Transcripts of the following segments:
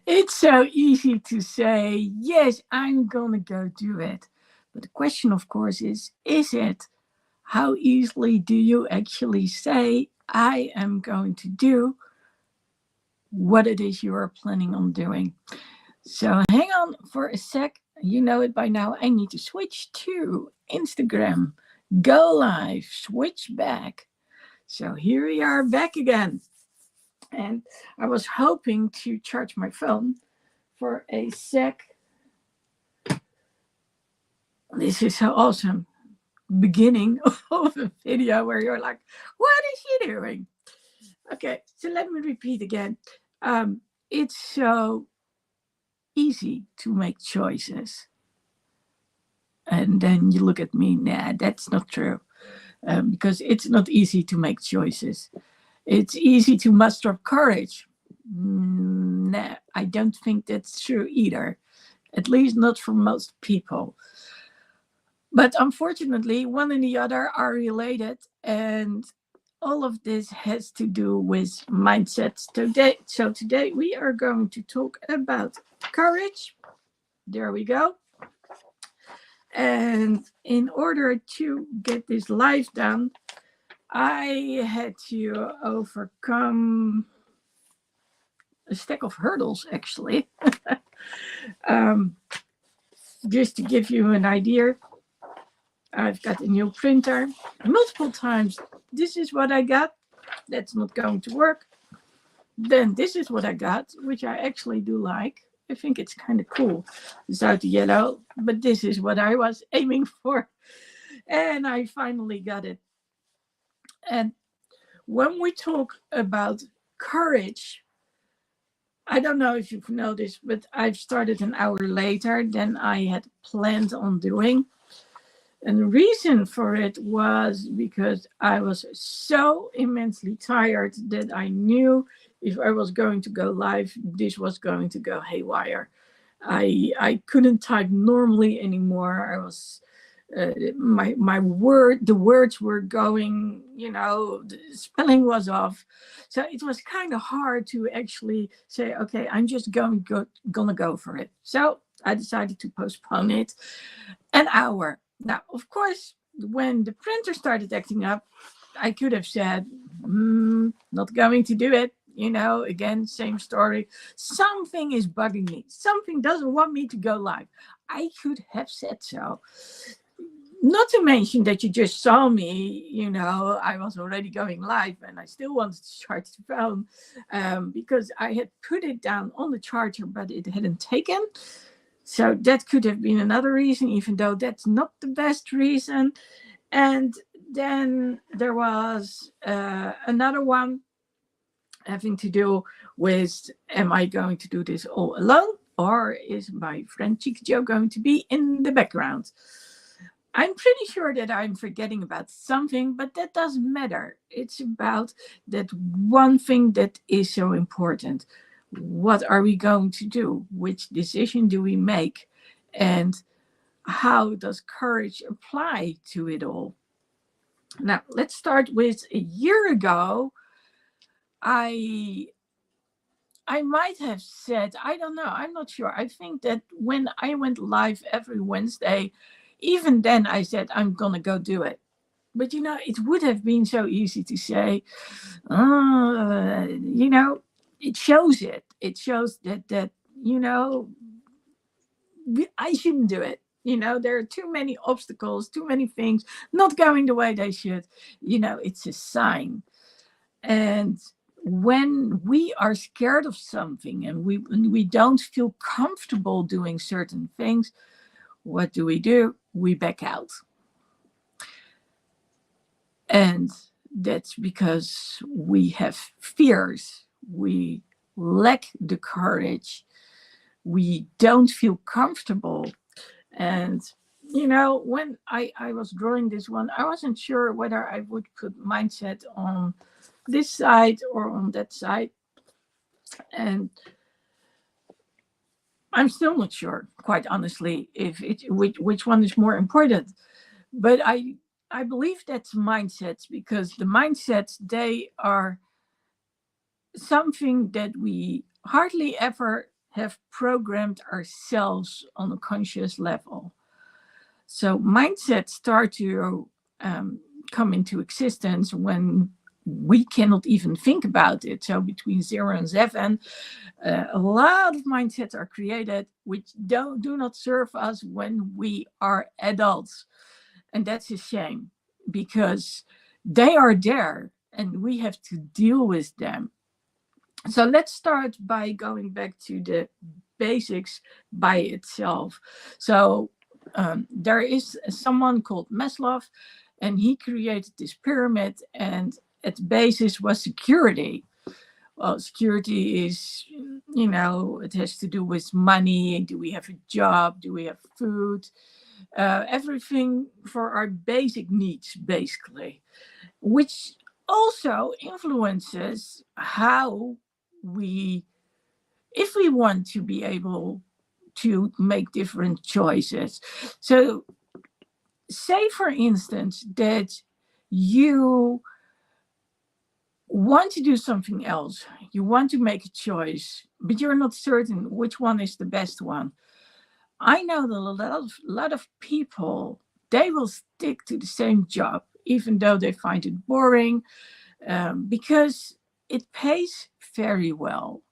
It's so easy to say, yes, I'm gonna go do it. But the question, of course, is it? How easily do you actually say, I am going to do what it is you are planning on doing? So hang on for a sec. You know it by now. I need to switch to Instagram. Go live, switch back. So here we are back again. And I was hoping to charge my phone for a sec. This is so awesome. Beginning of a video where you're like, what is she doing? Okay, so let me repeat again. It's so easy to make choices. And then you look at me, nah, that's not true. Because it's not easy to make choices. It's easy to muster up courage. Nah, I don't think that's true either. At least not for most people. But unfortunately, one and the other are related, and all of this has to do with mindsets today. So today we are going to talk about courage. There we go. And in order to get this live done, I had to overcome a stack of hurdles, actually. um, just to give you an idea, I've got a new printer. Multiple times, this is what I got. That's not going to work. Then this is what I got, which I actually do like. I think it's kind of cool. It's out yellow, but this is what I was aiming for. And I finally got it. And when we talk about courage, I don't know if you've noticed, but I've started an hour later than I had planned on doing. And the reason for it was because I was so immensely tired that I knew if I was going to go live, this was going to go haywire. I couldn't type normally anymore. I was the words were going, the spelling was off. So it was kind of hard to actually say, okay, I'm just gonna go for it. So I decided to postpone it an hour. Now, of course, when the printer started acting up, I could have said, not going to do it. Again, same story. Something is bugging me. Something doesn't want me to go live. I could have said so. Not to mention that you just saw me, I was already going live and I still wanted to charge the phone because I had put it down on the charger, but it hadn't taken. So that could have been another reason, even though that's not the best reason. And then there was another one having to do with, am I going to do this all alone? Or is my friend Chico going to be in the background? I'm pretty sure that I'm forgetting about something, but that doesn't matter. It's about that one thing that is so important. What are we going to do? Which decision do we make? And how does courage apply to it all? Now, let's start with a year ago. I might have said, I don't know, I'm not sure. I think that when I went live every Wednesday, even then I said, I'm going to go do it. But, it would have been so easy to say, it shows it. It shows that I shouldn't do it. There are too many obstacles, too many things not going the way they should. It's a sign. And when we are scared of something and we don't feel comfortable doing certain things, what do? We back out. And that's because we have fears. We lack the courage. We don't feel comfortable. And, when I was drawing this one, I wasn't sure whether I would put mindset on this side or on that side. And I'm still not sure, quite honestly, if which one is more important. But I believe that's mindsets, because the mindsets, they are something that we hardly ever have programmed ourselves on a conscious level. So mindsets start to come into existence when we cannot even think about it. So between 0 and 7, a lot of mindsets are created which do not serve us when we are adults. And that's a shame, because they are there and we have to deal with them. So let's start by going back to the basics by itself. So there is someone called Maslow, and he created this pyramid, and its basis was security. Well, security is, it has to do with money. Do we have a job? Do we have food? Everything for our basic needs, basically, which also influences how if we want to be able to make different choices. So say, for instance, that you want to do something else. You want to make a choice, but you're not certain which one is the best one. I know that a lot of people, they will stick to the same job, even though they find it boring, because it pays very well.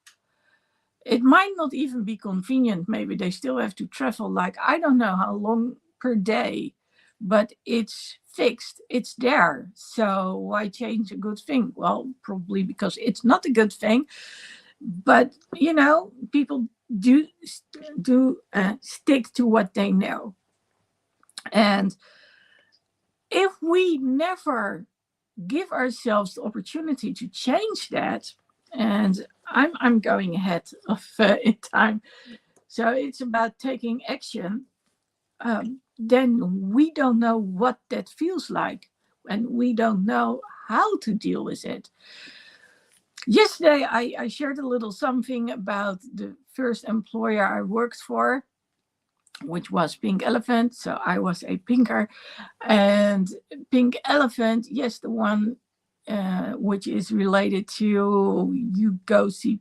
It might not even be convenient. Maybe they still have to travel, like, I don't know how long per day, but it's fixed. It's there. So why change a good thing? Well, probably because it's not a good thing. But, people do stick to what they know. And if we never give ourselves the opportunity to change that, and I'm going ahead of in time, so it's about taking action, then we don't know what that feels like, and we don't know how to deal with it. Yesterday, I shared a little something about the first employer I worked for, which was Pink Elephant. So I was a pinker. And Pink Elephant, yes, the one which is related to, you go see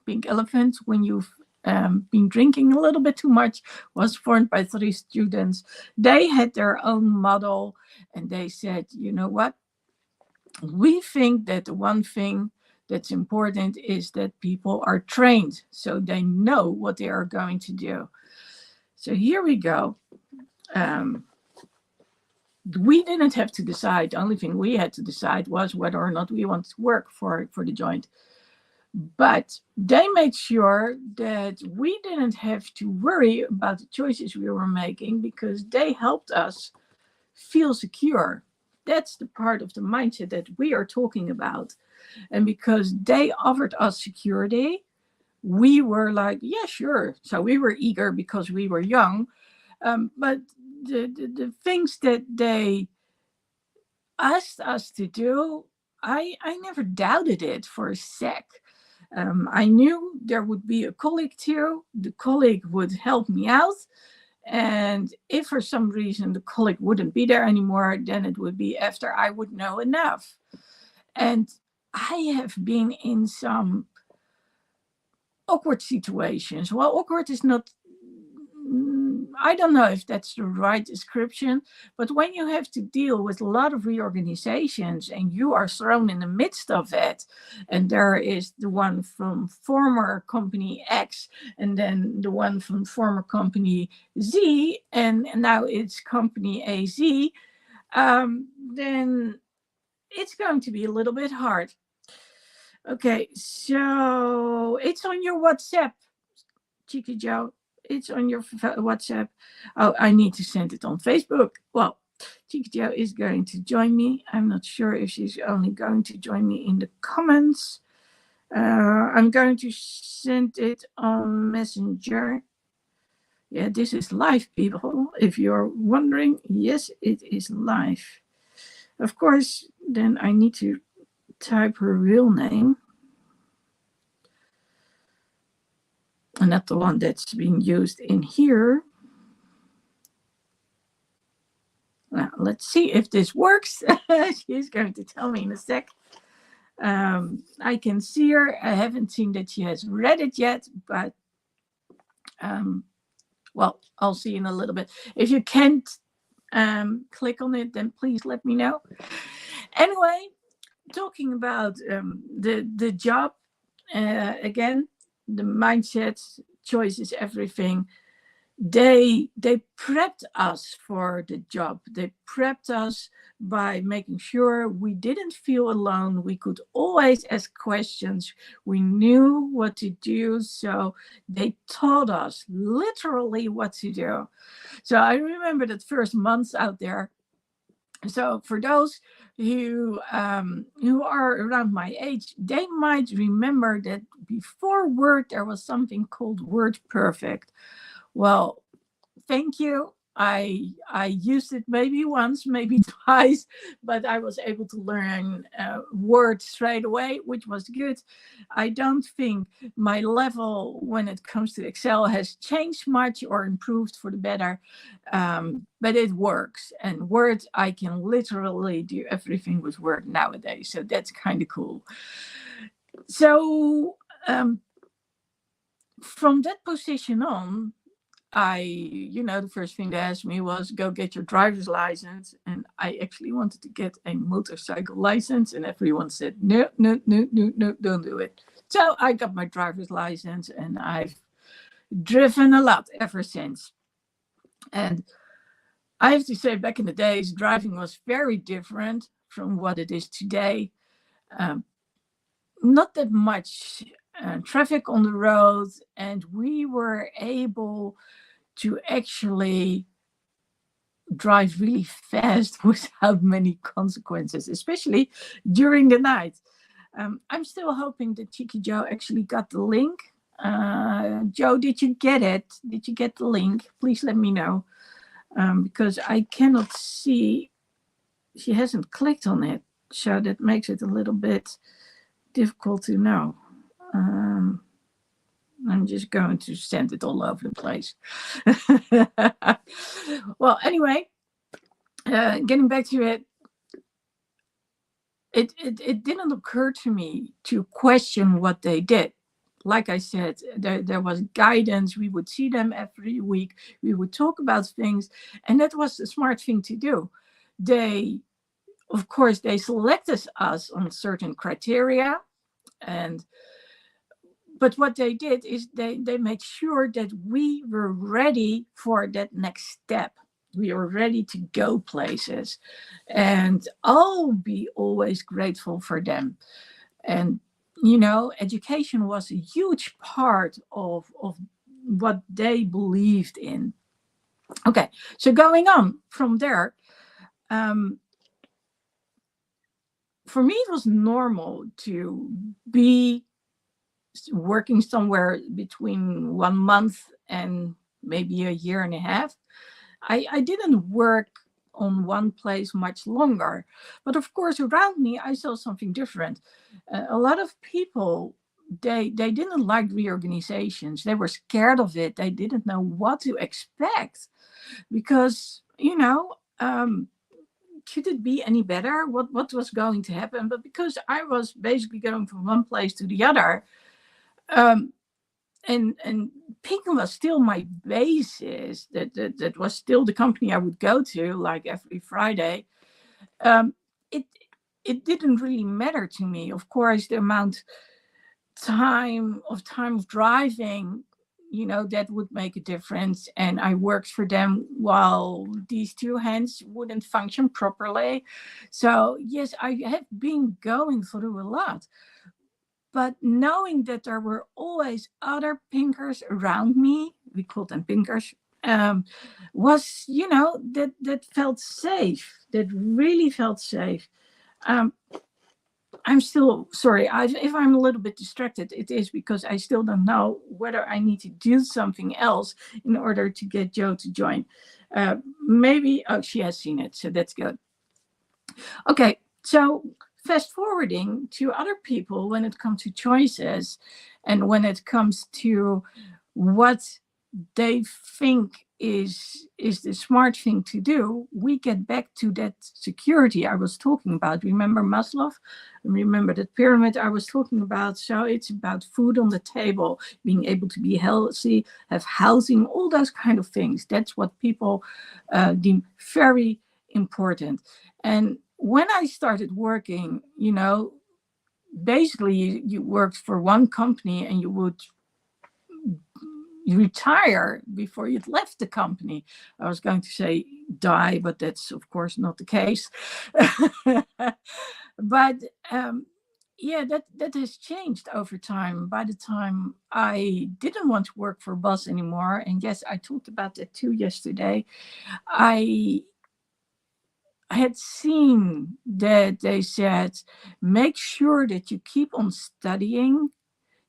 Pink Elephant when you've been drinking a little bit too much, was formed by 3 students. They had their own model, and they said, you know what? We think that the one thing that's important is that people are trained, so they know what they are going to do. So here we go. We didn't have to decide. The only thing we had to decide was whether or not we wanted to work for the joint. But they made sure that we didn't have to worry about the choices we were making, because they helped us feel secure. That's the part of the mindset that we are talking about. And because they offered us security, we were like, yeah, sure. So we were eager because we were young. But the things that they asked us to do, I never doubted it for a sec. I knew there would be a colleague too. The colleague would help me out. And if for some reason the colleague wouldn't be there anymore, then it would be after I would know enough. And I have been in some awkward situations. Well, awkward is not, I don't know if that's the right description, but when you have to deal with a lot of reorganizations and you are thrown in the midst of it, and there is the one from former company X, and then the one from former company Z, and now it's company AZ, then it's going to be a little bit hard. Okay, so it's on your WhatsApp, Cheeky Joe. It's on your WhatsApp. Oh, I need to send it on Facebook. Well, Cheeky Joe is going to join me. I'm not sure if she's only going to join me in the comments. I'm going to send it on Messenger. Yeah, this is live, people. If you're wondering, yes, it is live. Of course, then I need to type her real name. And not the one that's being used in here. Now, let's see if this works. She's going to tell me in a sec. I can see her. I haven't seen that she has read it yet, but Well, I'll see in a little bit. If you can't click on it, then please let me know. Anyway, talking about the job again, the mindset, choice is everything. They prepped us for the job. They prepped us by making sure we didn't feel alone. We could always ask questions. We knew what to do. So they taught us literally what to do. So I remember that first months out there. So for those who are around my age, they might remember that before Word there was something called WordPerfect. Well, thank you. I used it maybe once, maybe twice, but I was able to learn Word straight away, which was good. I don't think my level when it comes to Excel has changed much or improved for the better, but it works. And Word, I can literally do everything with Word nowadays, so that's kind of cool. So from that position on, the first thing they asked me was go get your driver's license. And I actually wanted to get a motorcycle license. And everyone said, no, no, no, no, no, don't do it. So I got my driver's license and I've driven a lot ever since. And I have to say, back in the days, driving was very different from what it is today. Not that much traffic on the road, and we were able to actually drive really fast without many consequences, especially during the night. I'm still hoping that Cheeky Joe actually got the link. Joe, did you get it? Did you get the link? Please let me know, because I cannot see. She hasn't clicked on it, so that makes it a little bit difficult to know. I'm just going to send it all over the place. Well, anyway, getting back to it, it didn't occur to me to question what they did. Like I said, there was guidance. We would see them every week. We would talk about things, and that was the smart thing to do. Of course, they selected us on certain criteria, but what they did is they made sure that we were ready for that next step. We were ready to go places. And I'll be always grateful for them. And, education was a huge part of what they believed in. Okay, so going on from there, for me, it was normal to be working somewhere between 1 month and maybe a year and a half. I didn't work on one place much longer, but of course around me I saw something different. A lot of people, they didn't like reorganizations. They were scared of it. They didn't know what to expect because could it be any better? What was going to happen? But because I was basically going from one place to the other, and Ping was still my basis. That was still the company I would go to, like every Friday. It didn't really matter to me. Of course, the amount time of driving, that would make a difference. And I worked for them while these two hands wouldn't function properly. So yes, I have been going through a lot. But knowing that there were always other pinkers around me, we called them pinkers, was, that felt safe. That really felt safe. I'm still sorry if I'm a little bit distracted. It is because I still don't know whether I need to do something else in order to get Joe to join. Maybe she has seen it, so that's good. Okay, so fast forwarding to other people when it comes to choices and when it comes to what they think is the smart thing to do, we get back to that security I was talking about. Remember Maslow? Remember that pyramid I was talking about? So it's about food on the table, being able to be healthy, have housing, all those kind of things. That's what people deem very important. And when I started working, basically you worked for one company and you would retire before you'd left the company. I was going to say die, but that's of course not the case. But yeah, that has changed over time. By the time I didn't want to work for Buzz anymore, and yes, I talked about that too yesterday, I had seen that they said, make sure that you keep on studying,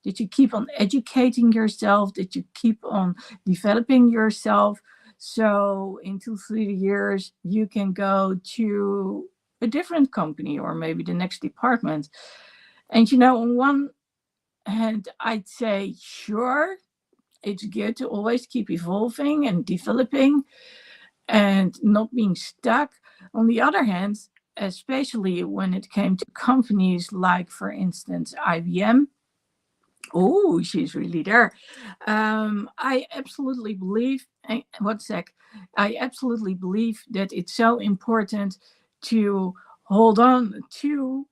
that you keep on educating yourself, that you keep on developing yourself. So in 2-3 years, you can go to a different company or maybe the next department. And, on one hand, I'd say, sure, it's good to always keep evolving and developing and not being stuck. On the other hand, especially when it came to companies like, for instance, IBM. Oh, she's really there. I absolutely believe, one sec. I absolutely believe that it's so important to hold on to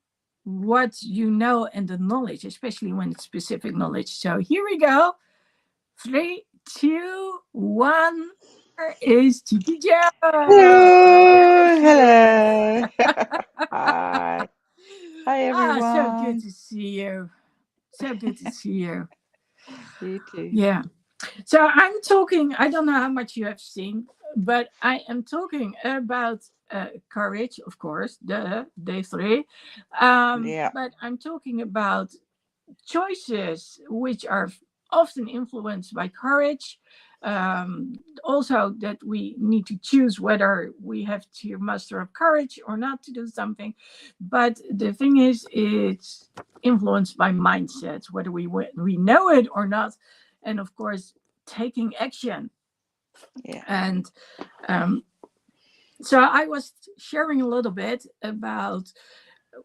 what you know and the knowledge, especially when it's specific knowledge. So here we go. 3, 2, 1. There is Chicky Joe. There Hello, she is. hello. Hi. Hi, So good everyone. to see you. So good to see you. You too. Yeah. So I'm talking, I don't know how much you have seen, but I am talking about courage, of course, the day three. Yeah. But I'm talking about choices which are often influenced by courage. Also, that we need to choose whether we have to muster up courage or not to do something. But the thing is, it's influenced by mindsets, whether we know it or not, and of course, taking action. Yeah. And um, so I was sharing a little bit about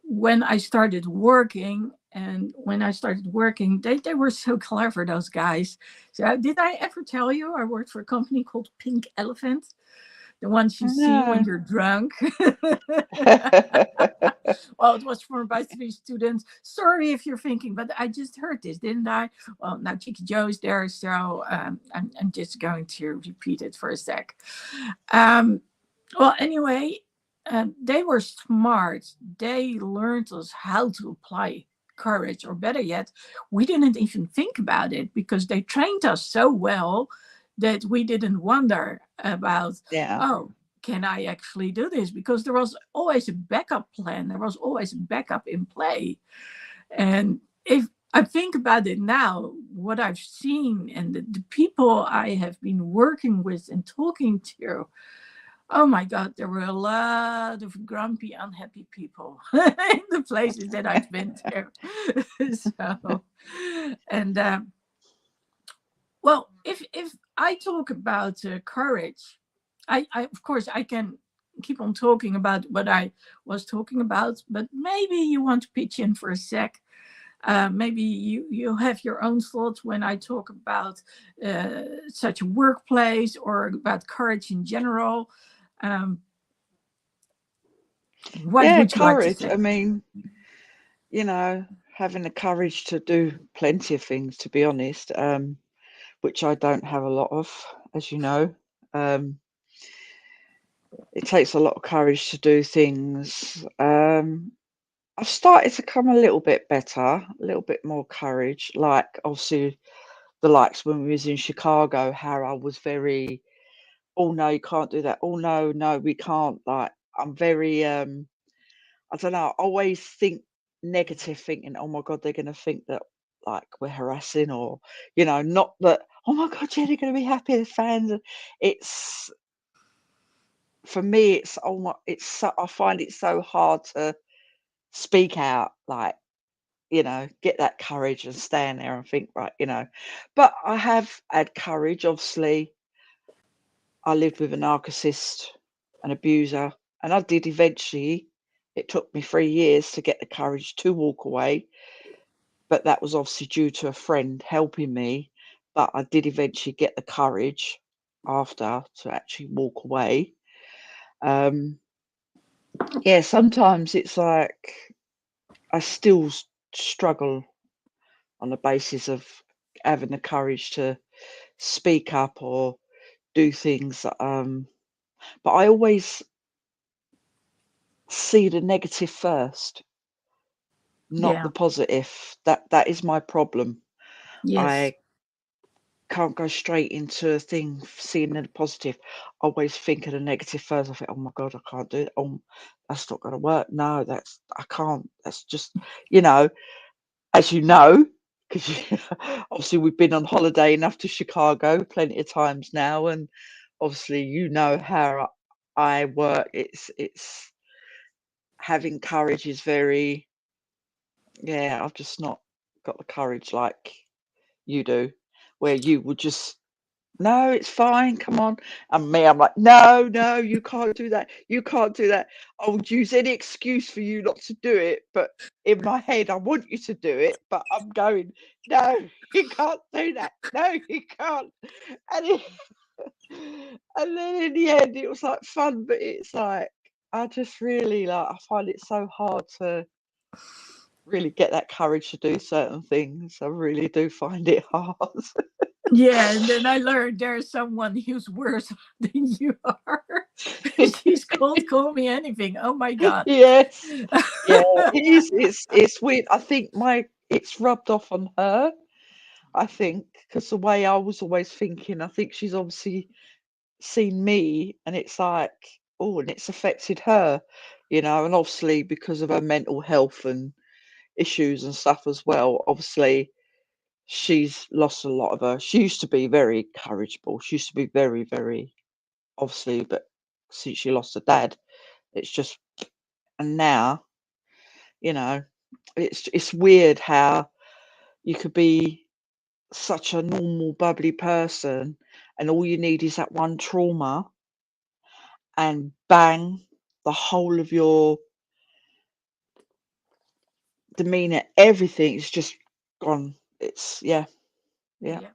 when I started working. And when I started working, they were so clever, those guys. So did I ever tell you I worked for a company called Pink Elephant? The ones you see when No. you're drunk. Well, it was formed by 3 students. Sorry if you're thinking, but I just heard this, didn't I? Well, now Chicky Joe's there, so I'm just going to repeat it for a sec. Um, well, anyway, they were smart. They learned us how to apply courage, or better yet, we didn't even think about it because they trained us so well that we didn't wonder about, Yeah. oh, can I actually do this? Because there was always a backup plan, there was always a backup in play. And if I think about it now, what I've seen and the people I have been working with and talking to, oh my God, there were a lot of grumpy, unhappy people in the places that I've been to. So, and well, if I talk about courage, I of course I can keep on talking about what I was talking about, but maybe you want to pitch in for a sec. Maybe you have your own thoughts when I talk about such a workplace or about courage in general. Um, what Yeah, would you like to courage. say? I mean, you know, having the courage to do plenty of things, to be honest, which I don't have a lot of, as you know. Um, it takes a lot of courage to do things. I've started to come a little bit better, a little bit more courage. Like, obviously, the likes when we was in Chicago, how I was very, oh no, you can't do that. Oh no, no, we can't. Like, I'm very, I don't know, I always think negative, thinking, oh my God, they're going to think that like we're harassing, or, not that, oh my God, yeah, they're going to be happy, the fans. It's, for me, it's, oh my, it's so, I find it so hard to speak out, like, get that courage and stand there and think, right, but I have had courage. Obviously, I lived with a narcissist, an abuser, and I did eventually. It took me 3 years to get the courage to walk away, but that was obviously due to a friend helping me. But I did eventually get the courage after to actually walk away. Yeah, sometimes it's like I still struggle on the basis of having the courage to speak up or do things. But I always see the negative first, not Yeah. the positive. That is my problem. Yes. I can't go straight into a thing seeing the positive. I always think of the negative first. I think, oh my God, I can't do it. Oh, that's not going to work. No, I can't. That's just, you know, as you know, because obviously we've been on holiday enough to Chicago plenty of times now, and obviously how I work. It's having courage is very, yeah. I've just not got the courage like you do, where you would just, no, it's fine, come on. And me, I'm like, no, no, you can't do that. You can't do that. I would use any excuse for you not to do it. But in my head, I want you to do it. But I'm going, no, you can't do that. No, you can't. And, and then in the end, it was like fun. But it's like, I just really I find it so hard to really get that courage to do certain things. I really do find it hard. Yeah, and then I learned there's someone who's worse than you are. She's called call me anything. Oh my God. Yes. Yeah, it is. It's weird. I think it's rubbed off on her. I think because the way I was always thinking, I think she's obviously seen me, and it's like, oh, and it's affected her, and obviously because of her mental health and issues and stuff as well. Obviously, she's lost a lot of her. She used to be very courageable. She used to be very, very, obviously, but since she lost her dad, it's just, and now, you know. It's weird how you could be such a normal, bubbly person, and all you need is that one trauma, and bang, the whole of your demeanor, everything is just gone. It's yeah, yeah. Yeah.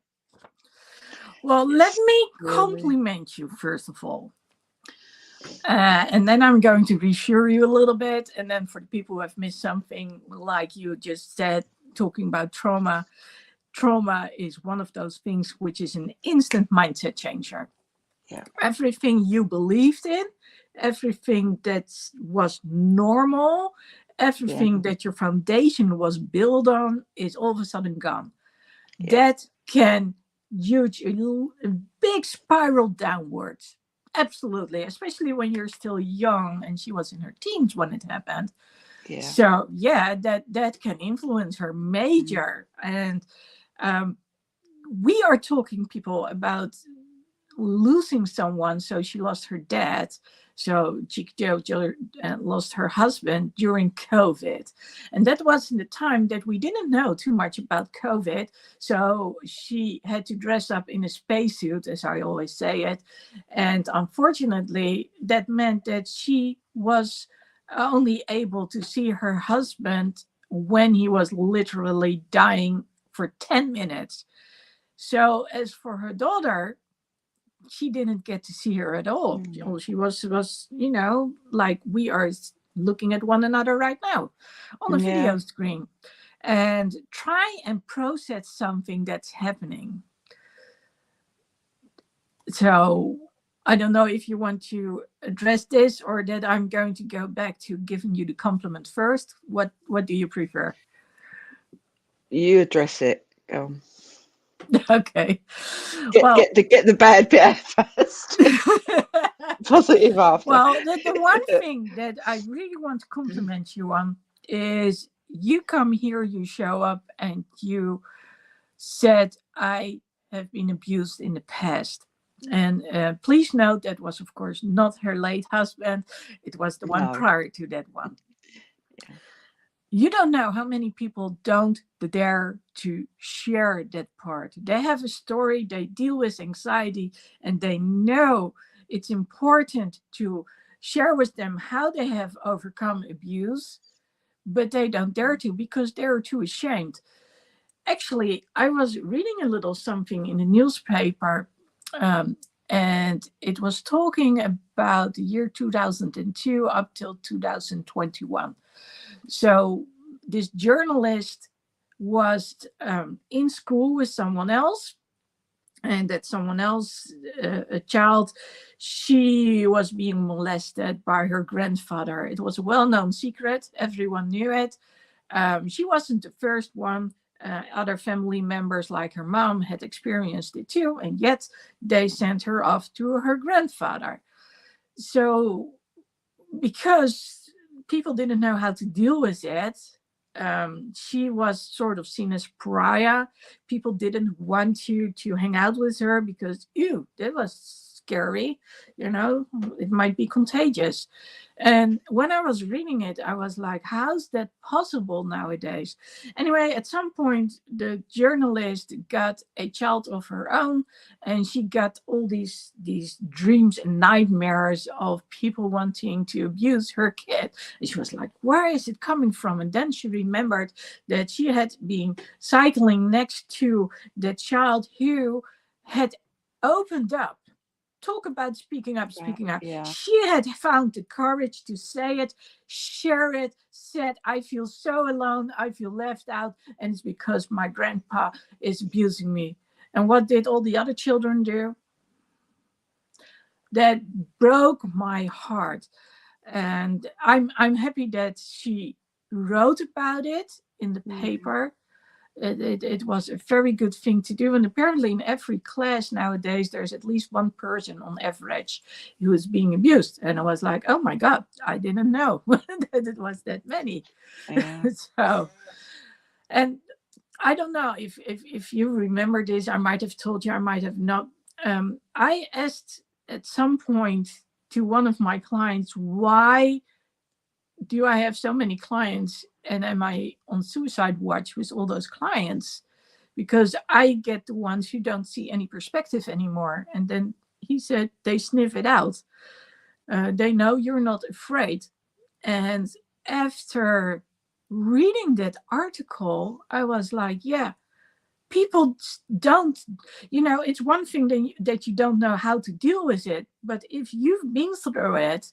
Well, let It's me really, compliment you first of all. And then I'm going to reassure you a little bit. And then for the people who have missed something, like you just said, talking about trauma is one of those things which is an instant mindset changer. yeah, Everything you believed in, everything that was normal, yeah, everything that your foundation was built on is all of a sudden gone. yeah, That can huge a big spiral downwards. Absolutely, especially when you're still young, and she was in her teens when it happened. yeah. So yeah, that can influence her Mm, major. And um, we are talking people about losing someone. So she lost her dad. So Jojo lost her husband during COVID. And that was in the time that we didn't know too much about COVID. So she had to dress up in a spacesuit, as I always say it. And unfortunately, that meant that she was only able to see her husband when he was literally dying for 10 minutes. So as for her daughter, she didn't get to see her at all. mm, She was like we are looking at one another right now on a yeah. video screen, and try and process something that's happening. So I don't know if you want to address this, or that I'm going to go back to giving you the compliment first. What do you prefer? You address it. Okay. Get Well, get the bad bit out first. Positive after. well, the one thing that I really want to compliment you on is you come here, you show up, and you said, I have been abused in the past. And please note that was, of course, not her late husband. It was the one No. prior to that one. Yeah. You don't know how many people don't dare to share that part. They have a story, they deal with anxiety, and they know it's important to share with them how they have overcome abuse, but they don't dare to because they're too ashamed. Actually, I was reading a little something in the newspaper, um, and it was talking about the year 2002 up till 2021. So this journalist was in school with someone else, and that someone else, a child, she was being molested by her grandfather. It was a well-known secret. Everyone knew it. She wasn't the first one. Other family members, like her mom, had experienced it too, and yet they sent her off to her grandfather. So, because people didn't know how to deal with it, she was sort of seen as pariah. People didn't want to hang out with her because, ew, that was scary. It might be contagious. And when I was reading it, I was like, how's that possible nowadays? Anyway, at some point, the journalist got a child of her own, and she got all these dreams and nightmares of people wanting to abuse her kid. And she was like, where is it coming from? And then she remembered that she had been cycling next to the child who had opened up. Talk about speaking up, speaking up. Yeah. She had found the courage to say it, share it, said, I feel so alone, I feel left out, and it's because my grandpa is abusing me. And what did all the other children do? That broke my heart. And I'm happy that she wrote about it in the paper. It was a very good thing to do. And apparently, in every class nowadays, there's at least one person on average who is being abused. And I was like, oh my God, I didn't know that it was that many. Yeah. So, and I don't know if you remember this. I might have told you, I might have not. I asked at some point to one of my clients, why do I have so many clients, and am I on suicide watch with all those clients? Because I get the ones who don't see any perspective anymore. And then he said, they sniff it out. They know you're not afraid. And after reading that article, I was like, yeah, people don't, it's one thing that you don't know how to deal with it. But if you've been through it,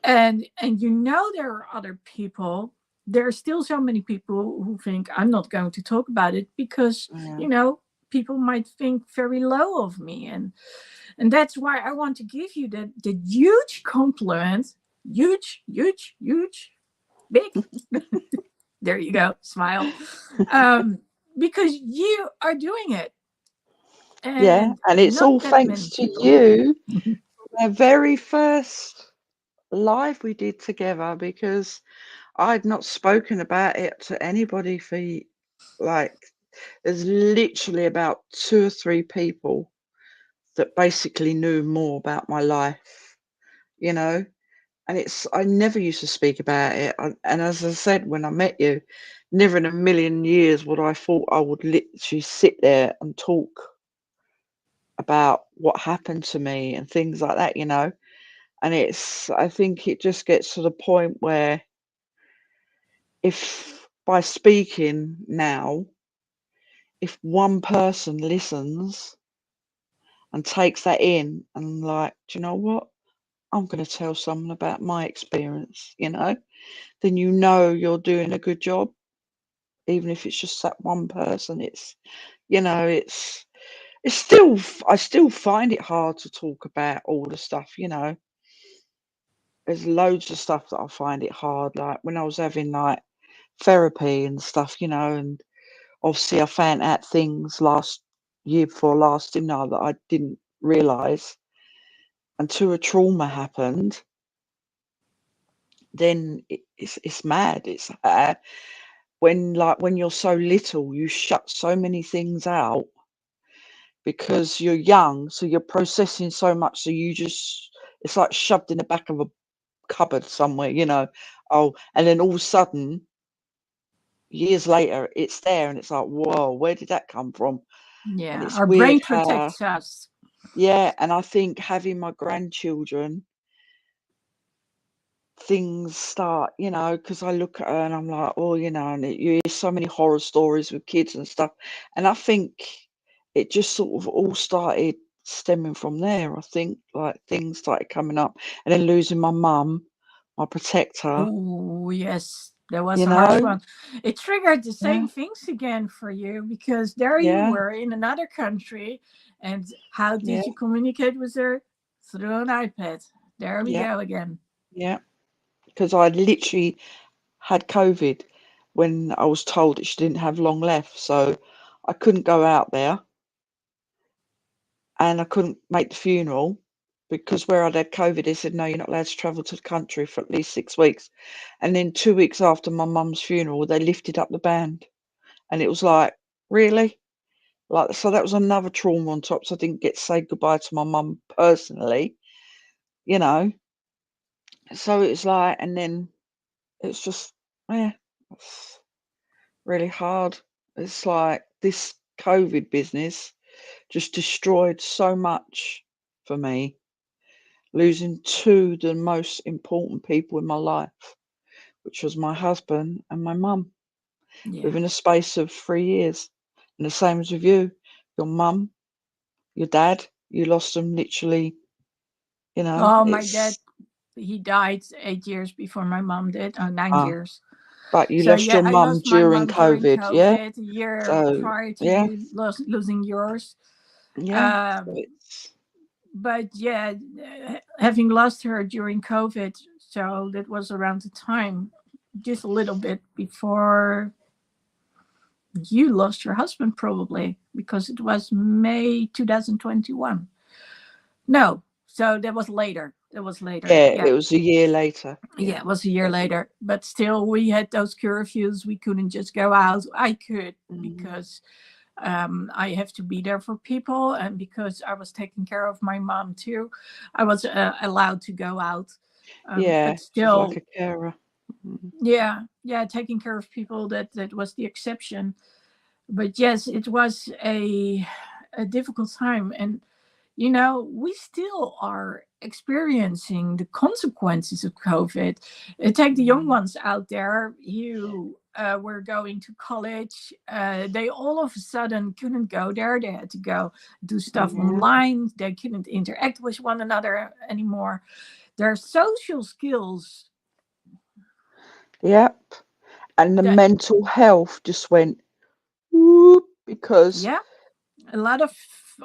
and there are other people, there are still so many people who think, I'm not going to talk about it because people might think very low of me. And that's why I want to give you the huge compliment. Huge, big. There you go, smile. Because you are doing it. And it's all thanks to you. The very first live we did together, because I'd not spoken about it to anybody for, like, there's literally about 2 or 3 people that basically knew more about my life, and I never used to speak about it. And as I said, when I met you, never in a million years would I thought I would literally sit there and talk about what happened to me and things like that, and I think it just gets to the point where, if by speaking now, if one person listens and takes that in and, like, do you know what? I'm going to tell someone about my experience, then you're doing a good job. Even if it's just that one person, it's still, I still find it hard to talk about all the stuff, There's loads of stuff that I find it hard, like when I was having, like, therapy and stuff, and obviously I found out things year before last, didn't I, that I didn't realise until a trauma happened. Then it's mad. It's when you're so little, you shut so many things out because you're young, so you're processing so much, so it's like shoved in the back of a cupboard somewhere, and then all of a sudden years later, it's there, and it's like, whoa, where did that come from? And Yeah, it's our weird brain how, protects us. yeah, and I think having my grandchildren, things start, because I look at her and I'm like, oh, and you hear so many horror stories with kids and stuff. And I think it just sort of all started stemming from there. I think like things started coming up, and then losing my mum, my protector, Oh, yes, that was you a harsh know? one. It triggered the Yeah, same things again for you because there you yeah, were in another country. And how yeah, did you communicate with her? Through an iPad. There we yeah, go again. yeah. Because I literally had COVID when I was told that she didn't have long left. So I couldn't go out there, and I couldn't make the funeral because where I'd had COVID, they said, no, you're not allowed to travel to the country for at least 6 weeks. And then 2 weeks after my mum's funeral, they lifted up the ban. And it was like, really? Like, so that was another trauma on top. So I didn't get to say goodbye to my mum personally, you know. So it's like, and then it's just, yeah, it's really hard. It's like this COVID business just destroyed so much for me, losing two of the most important people in my life, which was my husband and my mum, Yeah. within a space of 3 years. And the same as with you, your mum, your dad, you lost them literally, Oh, my dad, it's, he died 8 years before my mom did. Oh, nine uh, years. but you So lost yeah, your I mum lost my during mom during COVID, yeah? COVID, a year So, prior to yeah, you losing yours. yeah. So Um, it's, but yeah, having lost her during COVID, so that was around the time, just a little bit before you lost your husband, probably because it was May 2021. No, so that was later. That was later. yeah, Yeah. it was a year later. Yeah, Yeah. it was a year It was later, but still, we had those curfews. We couldn't just go out. I could mm, because I have to be there for people, and because I was taking care of my mom too, I was allowed to go out. yeah, But she's like still, a carer. Mm, yeah, yeah, taking care of people, that was the exception. But yes, it was a difficult time, and we still are experiencing the consequences of COVID. Take the young mm, ones out there who were going to college. They all of a sudden couldn't go there. They had to go do stuff yeah, online. They couldn't interact with one another anymore. Their social skills, yep. And the that, mental health just went whoop, because yeah, a lot of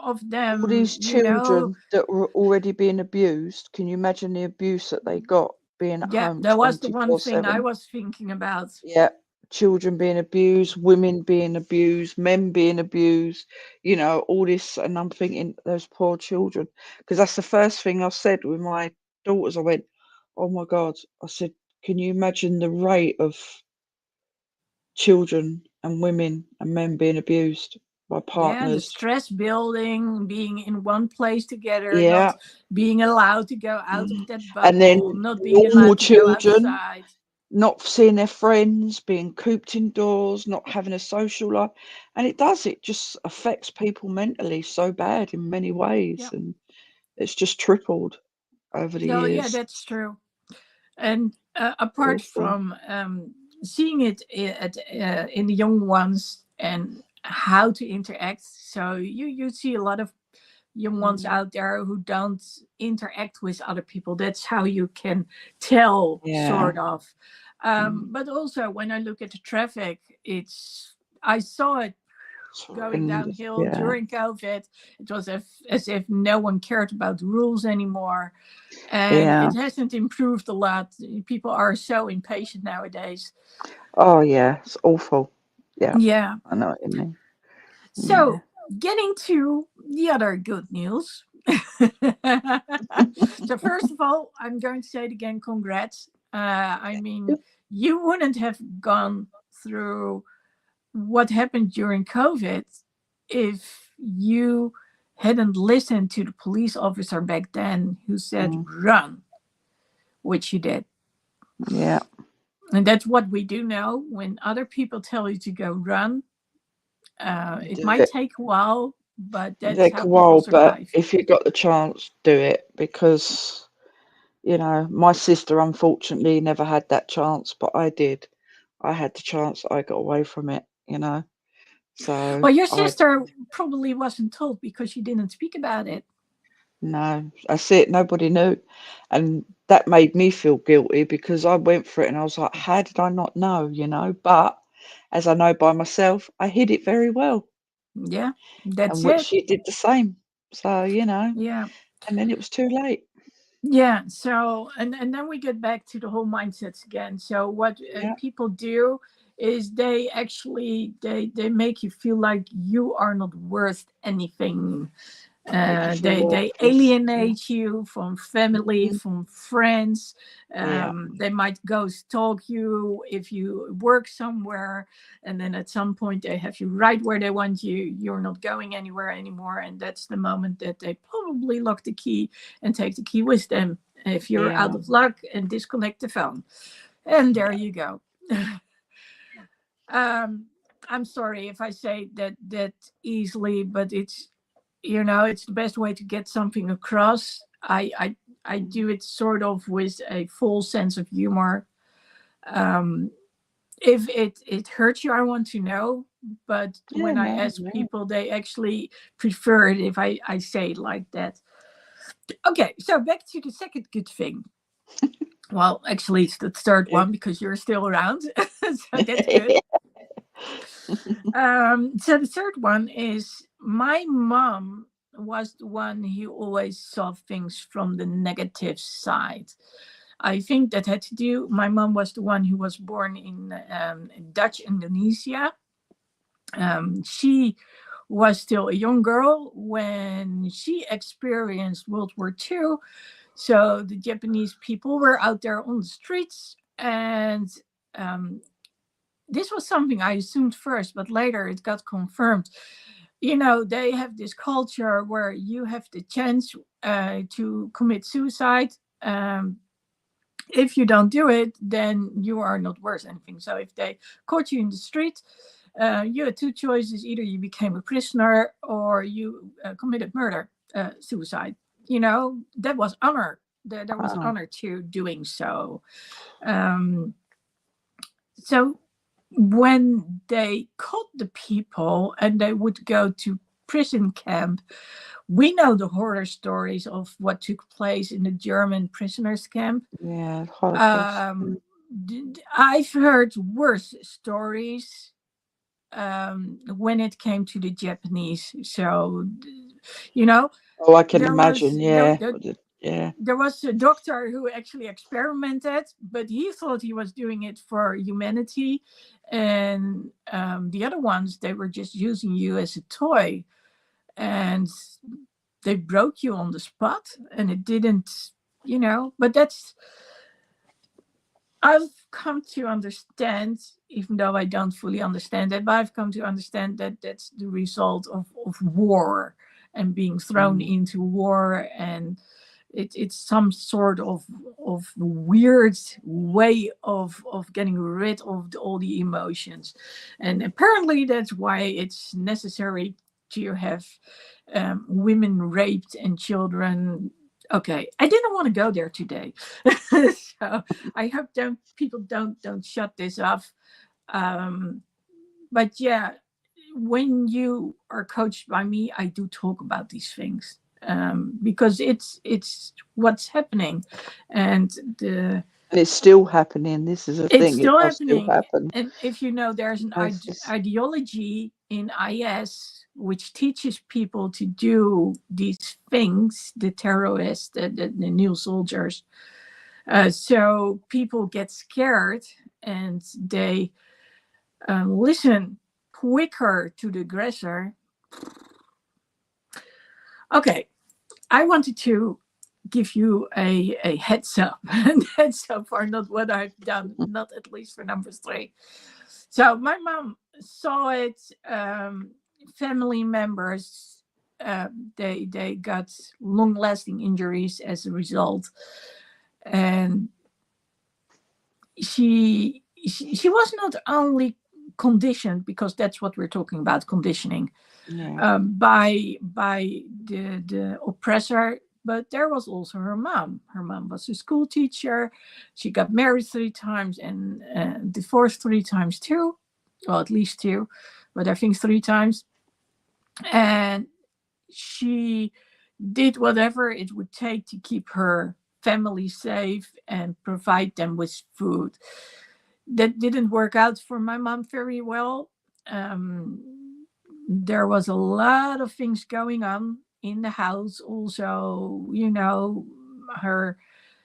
all them, these children that were already being abused, can you imagine the abuse that they got being at yeah, home that was the one thing I 24/7? was thinking about. Yeah, children being abused, women being abused, men being abused, all this. And I'm thinking, those poor children, because that's the first thing I said with my daughters. I went, oh my God. I said, can you imagine the rate of children and women and men being abused by Yeah, the partners? stress building, being in one place together, Yeah. not being allowed to go out of Mm. that And then bubble, not being normal allowed to go children outside. not seeing their friends, being cooped indoors, not having a social life. And it just affects people mentally so bad in many ways. Yeah. And it's just tripled over the No, yeah, years. that's true. And apart Awful. from seeing it in the young ones and how to interact, so you see a lot of young ones Mm. out there who don't interact with other people. That's how you can tell, Yeah. sort of. Mm. But also, when I look at the traffic, I saw it It's going horrendous. downhill Yeah. during COVID. It was as if no one cared about the rules anymore. And Yeah. it hasn't improved a lot. People are so impatient nowadays. Oh, yeah. It's awful. Yeah. Yeah. I know what you mean. Yeah. So, getting to the other good news. So, first of all, I'm going to say it again, congrats. I mean, you wouldn't have gone through what happened during COVID if you hadn't listened to the police officer back then who said Mm. run, which you did. Yeah. And that's what we do now. When other people tell you to go run, You it do might it. take a while, but It that's take how a people while, but survive. if you got the chance, do it, because my sister unfortunately never had that chance, but I did. I had the chance. I got away from it. So Well, your I sister probably wasn't told because you didn't speak about it. no, that's it. Nobody knew, and that made me feel guilty because I went for it, and I was like, how did I not know? But as I know by myself, I hid it very well, Yeah, and that's which it. she did the same. So Yeah. and then it was too late. Yeah. So, and then we get back to the whole mindsets again. So what Yeah, people do is they actually they make you feel like you are not worth anything. make you feel They worthless. Yeah. alienate you from family, Mhm. from friends. Yeah. They might go stalk you if you work somewhere, and then at some point they have you right where they want you. You're not going anywhere anymore, and that's the moment that they probably lock the key and take the key with them. If you're Yeah. out of luck, and disconnect the phone, and there you go. um, I'm sorry if I say that easily, but it's the best way to get something across. I Mm. do it sort of with a full sense of humor. um if it hurts you, I want to know, but Yeah, when I no, ask no. people, they actually prefer it if I say it like that. Okay, so back to the second good thing. Well, actually it's the third Yeah. one because you're still around. So that's good. So the third one is my mom was the one who always saw things from the negative side. I think that had to do. My mom was the one who was born in Dutch Indonesia. She was still a young girl when she experienced World War II. So the Japanese people were out there on the streets, and um, this was something I assumed first, but later it got confirmed. They have this culture where you have the chance to commit suicide. Um, if you don't do it, then you are not worth anything. So if they caught you in the street, you had two choices: either you became a prisoner or you committed murder, suicide. That was honor. There was Oh, honor to doing so. Um, so when they caught the people and they would go to prison camp, we know the horror stories of what took place in the German prisoners camp. yeah, Holocaust. um, I've heard worse stories when it came to the Japanese. So you know Oh, I can there was imagine. there, Yeah. there, Yeah. there was a doctor who actually experimented, but he thought he was doing it for humanity, and the other ones, they were just using you as a toy, and they broke you on the spot, and it didn't. But I've come to understand, even though I don't fully understand it, but I've come to understand that that's the result of war and being thrown Mm. into war. And it's some sort of weird way of getting rid of all the emotions. And apparently that's why it's necessary to have women raped and children. Okay, I didn't want to go there today. So I hope people don't shut this off. Um, but yeah, when you are coached by me, I do talk about these things, because it's what's happening, and And it's still happening. This is a it's thing. It still does still happening. happen. And if there's an It's just, ideology in IS which teaches people to do these things, the terrorists, the new soldiers. So people get scared, and they listen quicker to the aggressor. Okay, I wanted to give you a heads up. And that's so far not what I've done, not at least for number three. So my mom saw it. Family members, they got long lasting injuries as a result. And she was not only conditioned, because that's what we're talking about, conditioning, Yeah. by the oppressor, but there was also her mom. Her mom was a school teacher. She got married 3 times and divorced 3 times too. Well, at least two, but I think 3 times. And she did whatever it would take to keep her family safe and provide them with food. That didn't work out for my mom very well. There was a lot of things going on in the house. Also, her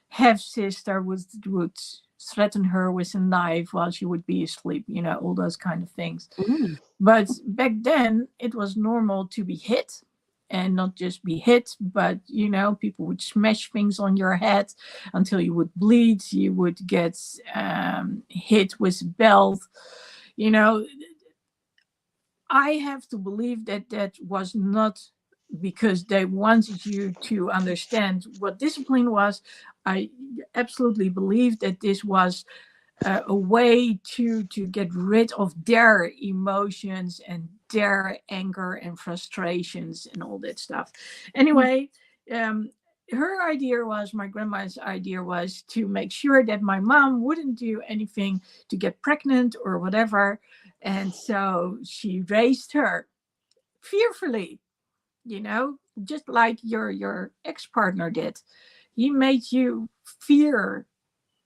half sister would threaten her with a knife while she would be asleep. All those kind of things. Mm. But back then, it was normal to be hit, and not just be hit, but people would smash things on your head until you would bleed. You would get hit with a belt. You know, I have to believe that that was not because they wanted you to understand what discipline was. I absolutely believe that this was a way to get rid of their emotions and their anger and frustrations and all that stuff. Anyway, um, my grandma's idea was to make sure that my mom wouldn't do anything to get pregnant or whatever. And so she raised her fearfully, just like your ex-partner did. He made you fear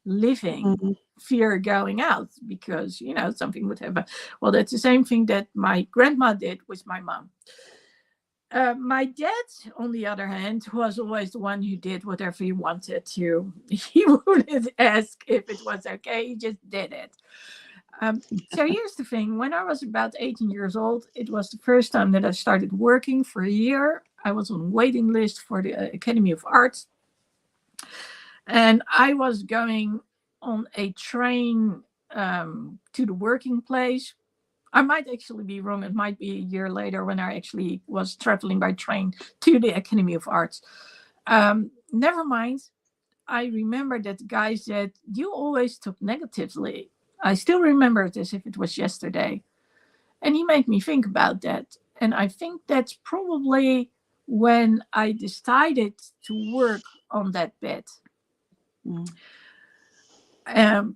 living, Mm. fear going out, because something would happen. Well, that's the same thing that my grandma did with my mom. My dad, on the other hand, was always the one who did whatever he wanted to. He wouldn't ask if it was okay, he just did it. So here's the thing. When I was about 18 years old, it was the first time that I started working for a year. I was on waiting list for the Academy of Arts. And I was going on a train to the working place. I might actually be wrong. It might be a year later when I actually was traveling by train to the Academy of Arts. Never mind. I remember that the guy said, "You always took negatively." I still remember it as if it was yesterday. And he made me think about that. And I think that's probably when I decided to work on that bit. Mm. Um,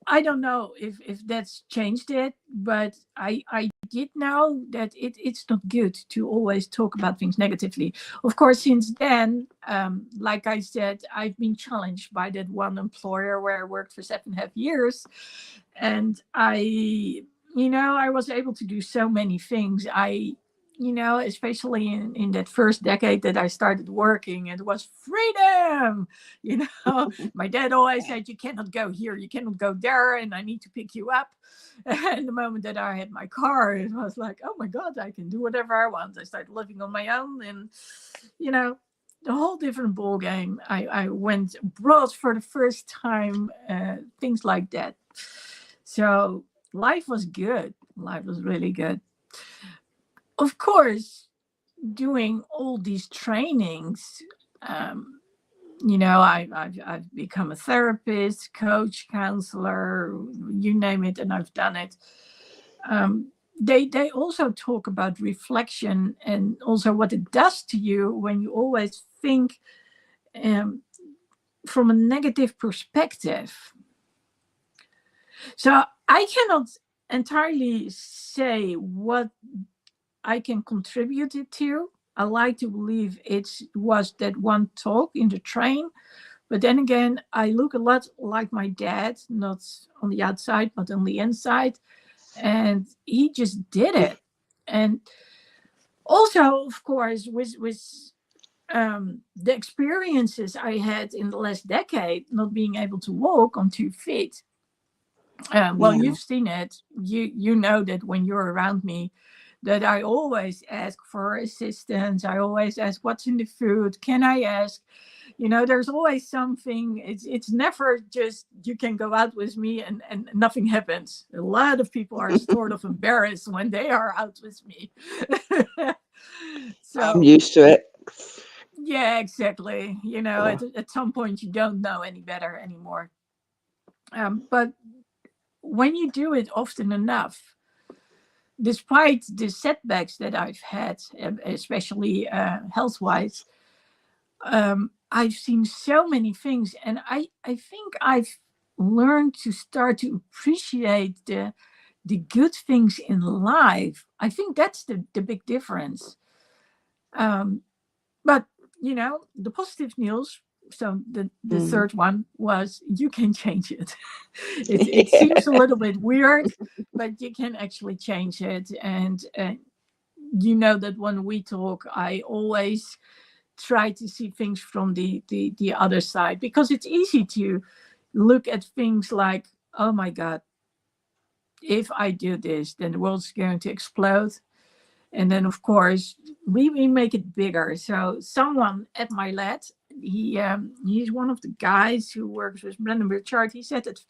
I don't know if that's changed it, but I did know that it's not good to always talk about things negatively. Of course, since then, like I said, I've been challenged by that one employer where I worked for 7.5 years. And I was able to do so many things. Especially in that first decade that I started working, it was freedom. My dad always said, "You cannot go here, you cannot go there, and I need to pick you up." And the moment that I had my car, it was like, oh my God, I can do whatever I want. I started living on my own, and the whole different ball game. I went abroad for the first time, things like that. So life was good. Life was really good. Of course, doing all these trainings, I've become a therapist, coach, counselor, you name it, and I've done it. They also talk about reflection and also what it does to you when you always think um, from a negative perspective. So I cannot entirely say what I can contribute it to. I like to believe it was that one talk in the train. But then again, I look a lot like my dad, not on the outside, but on the inside. And he just did it. And also, of course, with the experiences I had in the last decade, not being able to walk on 2 feet. Well, Yeah. you've seen it. You know that when you're around me, that I always ask for assistance. I always ask, "What's in the food? Can I ask?" There's always something. It's never just you can go out with me and nothing happens. A lot of people are sort of embarrassed when they are out with me. I'm So used to it. yeah, exactly. Yeah. At some point you don't know any better anymore. But when you do it often enough, despite the setbacks that I've had, especially health wise, I've seen so many things, and I think I've learned to start to appreciate the good things in life. I think that's the big difference. Um, but the positive news. So the Mm. third one was you can change it. It Yeah. seems a little bit weird, but you can actually change it. And you know that when we talk, I always try to see things from the other side, because it's easy to look at things like, oh my god, if I do this, then the world's going to explode. And then of course we make it bigger. So someone at my lab, he's one of the guys who works with Brendan Burchard. He said that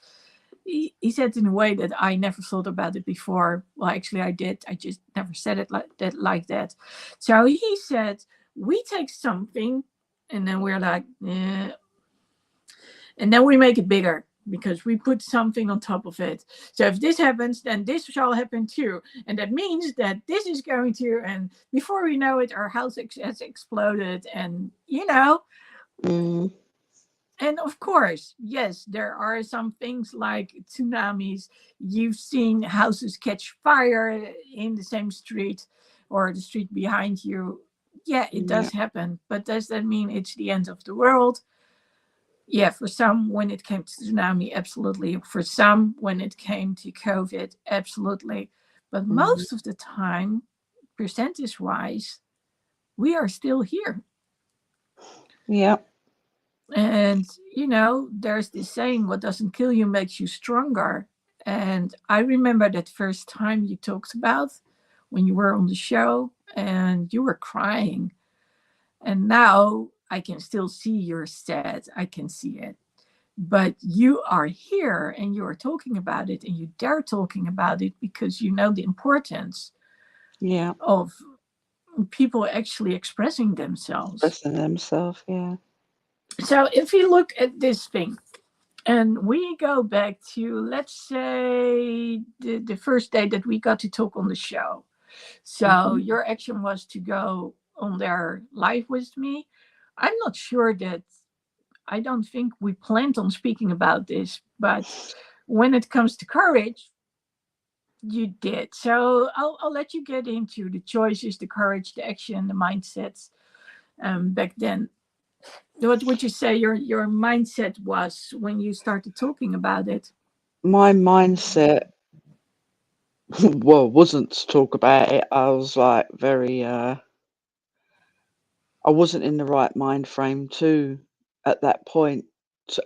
he said in a way that I never thought about it before. Well, actually I did, I just never said it like that. So he said, we take something and then we're like, and then we make it bigger because we put something on top of it. So if this happens, then this shall happen too. And that means that this is going to, and before we know it, our house has exploded. And, Mm. and of course, yes, there are some things like tsunamis. You've seen houses catch fire in the same street or the street behind you. Yeah, it Yeah. does happen. But does that mean it's the end of the world? Yeah, for some, when it came to tsunami, absolutely. For some, when it came to COVID, absolutely. But Mm. most of the time, percentage wise, we are still here. Yeah. And, there's this saying, what doesn't kill you makes you stronger. And I remember that first time you talked about when you were on the show and you were crying. And now I can still see you're sad. I can see it. But you are here and you are talking about it and you dare talking about it because you know the importance Yeah. of people actually expressing themselves. Expressing themselves. Yeah. So if you look at this thing and we go back to, let's say, the first day that we got to talk on the show. So Hmm. your action was to go on there live with me. I'm not sure that, I don't think we planned on speaking about this, but when it comes to courage, you did. So I'll let you get into the choices, the courage, the action, the mindsets back then. What would you say your mindset was when you started talking about it? My mindset, well, wasn't to talk about it. I was like very, I wasn't in the right mind frame to at that point,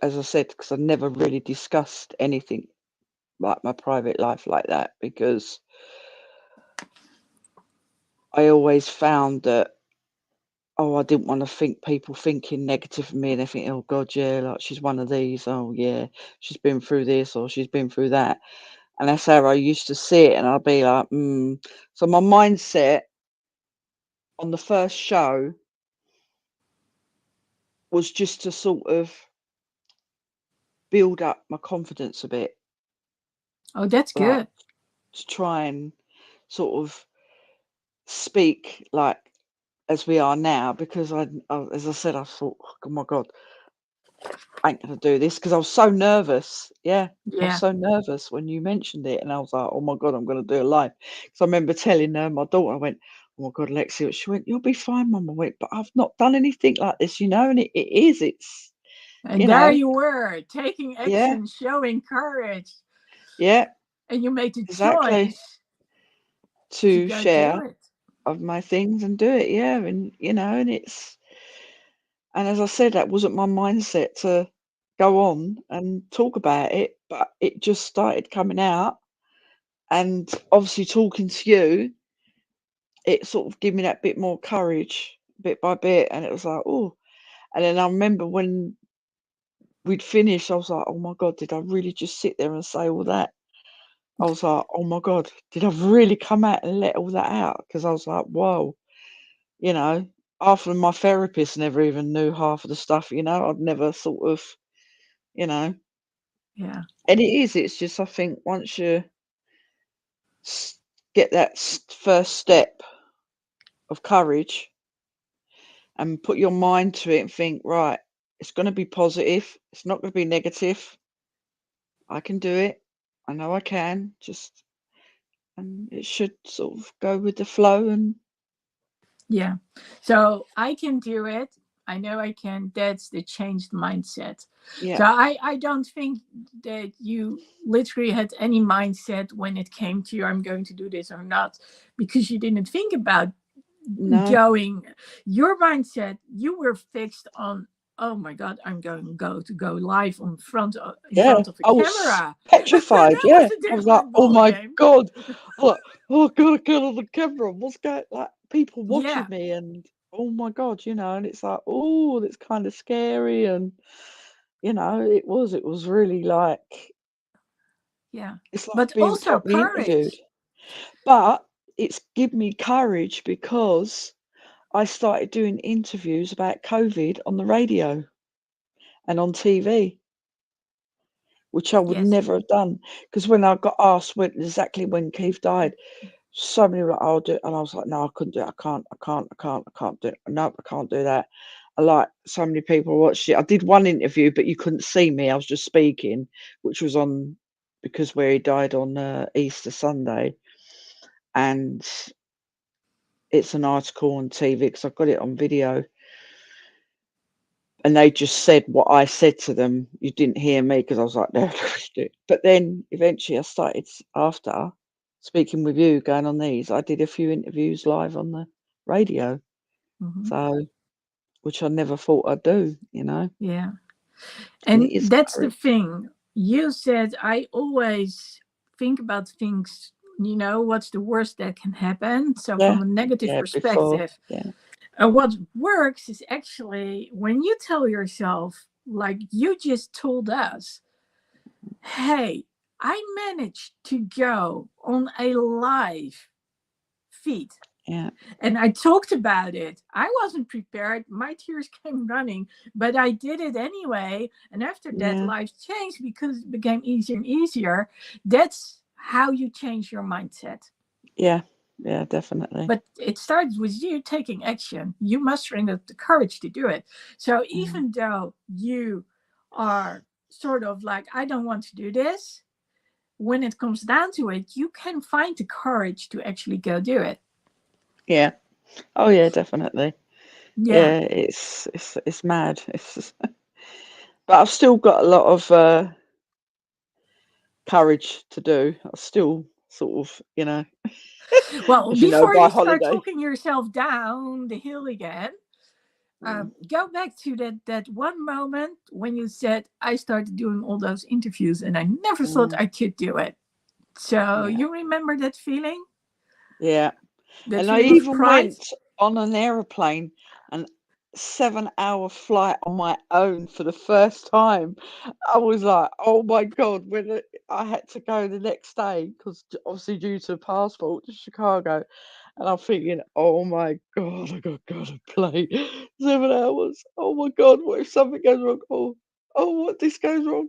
as I said, because I never really discussed anything like my private life like that because I always found that, oh, I didn't want to think people thinking negative of me and they think, oh God, yeah, like she's one of these. Oh yeah, she's been through this or she's been through that. And that's how I used to see it. And I'd be like, mm. So my mindset on the first show was just to sort of build up my confidence a bit, Oh, that's like good. to try and sort of speak like as we are now, because as I said, I thought, oh my God, I ain't gonna do this because I was so nervous. Yeah, I was Yeah. so nervous when you mentioned it, and I was like, oh my God, I'm gonna do a live. So I remember telling my daughter, I went, oh my God, Lexi, she went, you'll be fine, Mum. I went, but I've not done anything like this, and it is, it's, And you there know, you were taking yeah, action, showing courage, yeah, and you made the exactly, choice to to go do share it. of my things and do it, yeah, and and it's, and as I said, that wasn't my mindset to go on and talk about it, but it just started coming out. And obviously talking to you, it sort of gave me that bit more courage bit by bit. And it was like, oh, and then I remember when we'd finished, I was like, oh my God, did I really just sit there and say all that? I was like, oh my God, did I really come out and let all that out? Because I was like, whoa, you know, half of my therapist never even knew half of the stuff, I'd never sort of, you know, Yeah. And it is. It's just, I think, once you get that first step of courage and put your mind to it and think, right, it's going to be positive. It's not going to be negative. I can do it. I know I can. And it should sort of go with the flow. And Yeah. So I can do it. I know I can. That's the changed mindset. yeah, So I don't think that you literally had any mindset when it came to I'm going to do this or not, because you didn't think about no, going. Your mindset, you were fixed on, oh my God, I'm going to go live in yeah, front of a I was camera. petrified. That Yeah, was a I was like, different oh ball my game. God. Like, oh God, I get on the camera. What's going, like, people watching Yeah. me, and oh my God, and it's like, oh, it's kind of scary. And, it was really like, Yeah. it's like But being also properly interviewed. courage. But it's given me courage because I started doing interviews about COVID on the radio and on TV, which I would Yes. never have done. Because when I got asked exactly when Keith died, so many were like, I'll do it. And I was like, no, I couldn't do it. I can't do it. No, I can't do that. So many people watched it. I did one interview, but you couldn't see me. I was just speaking, which was on, because where he died on Easter Sunday. And it's an article on TV because I've got it on video. And they just said what I said to them. You didn't hear me because I was like, no. But then eventually I started, after speaking with you, going on these, I did a few interviews live on the radio. Mhm. So, which I never thought I'd do, Yeah. and it And is that's the courage. thing. You said, I always think about things, what's the worst that can happen? So, Yeah. from a negative Yeah. Before. perspective. Yeah. And what works is actually when you tell yourself, like you just told us, hey, I managed to go on a live feed. Yeah. And I talked about it. I wasn't prepared. My tears came running, but I did it anyway. And after that, Yeah. life changed because it became easier and easier. That's how you change your mindset. Yeah. Yeah. Definitely. But it starts with you taking action. You mustering up the courage to do it. So Mm. even though you are sort of like, I don't want to do this, when it comes down to it, you can find the courage to actually go do it. Yeah. Oh yeah. Definitely. Yeah. Yeah. It's mad. But I've still got a lot of courage to do. I still sort of, Well, as you know, before by you start holiday. talking yourself down the hill again, Mm. go back to that one moment when you said, I started doing all those interviews and I never thought Mm. I could do it. So Yeah. you remember that feeling? Yeah. That And I feeling of even pride? went on an aeroplane, and 7-hour flight on my own for the first time. I was like, oh my God, I had to go the next day, because obviously due to passport, to Chicago. And I'm thinking, oh my God, I got to go to plane. 7 hours. Oh my God, what if something goes wrong? Oh, what if this goes wrong?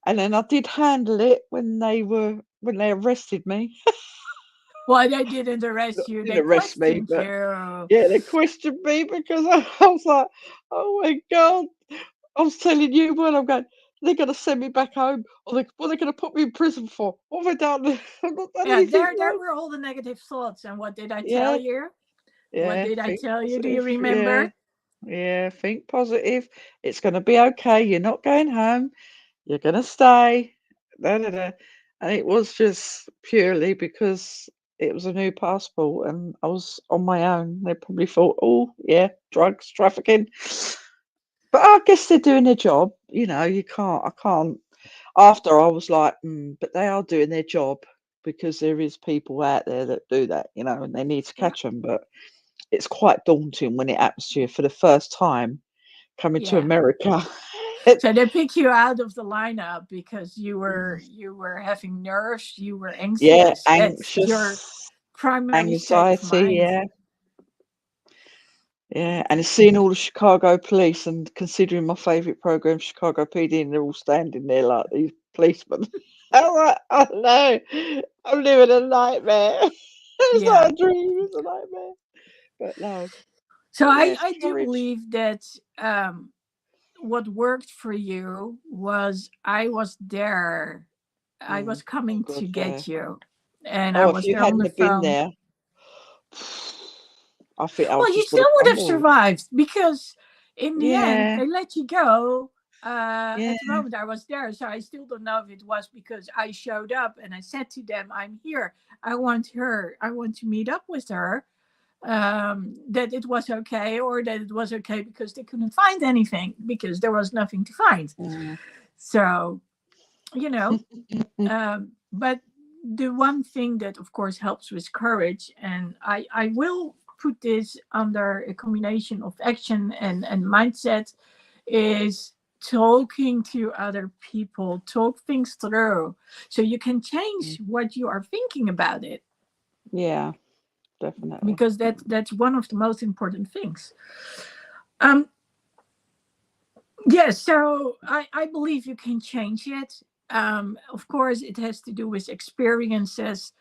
And then I did handle it when they arrested me. Well, they didn't arrest you. Didn't They arrest me, questioned but you. yeah, they questioned me because I was like, oh my God. I was telling you when I'm going, they're going to send me back home, or what are they going to put me in prison for? What have I done? I've not done Yeah, anything there wrong. were all the negative thoughts. And what did I tell Yeah, you? What yeah, did I think tell you? Do you positive. Yeah, remember? yeah, think positive. It's going to be okay. You're not going home. You're going to stay. Da, da, da. And it was just purely because it was a new passport and I was on my own. They probably thought, oh, yeah, drugs, trafficking. But I guess they're doing their job. I can't. After I was like, but they are doing their job, because there is people out there that do that, and they need to Yeah. catch them. But it's quite daunting when it happens to you for the first time coming to Yeah. America. So they pick you out of the lineup because you were having nerves, you were Yeah, anxious. That's your anxious, primary state of anxiety, mind. yeah. Yeah, and seeing all the Chicago police, and considering my favourite program, Chicago PD, and they're all standing there like these policeman. I'm like, oh no, I'm living a nightmare. It's Yeah. not a dream, it's a nightmare. But no, So but yes, I do courage. believe that what worked for you was I was there. I was Oh coming God, to yeah. get you, and I Oh, if was you there on hadn't the have been phone. there, I think I Well, you just would still have would have crumbled. survived because in the end Yeah, they let you go. yeah, At the moment I was there, so I still don't know if it was because I showed up and I said to them, "I'm here. I want her. I want to meet up with her." That it was okay, or that it was okay because they couldn't find anything because there was nothing to find. mm, So you know, but the one thing that of course helps with courage, and I will put this under a combination of action and mindset, is talking to other people, talk things through so you can change what you are thinking about it, yeah, definitely. because that's one of the most important things. um yes, so I believe you can change it. Of course it has to do with experiences.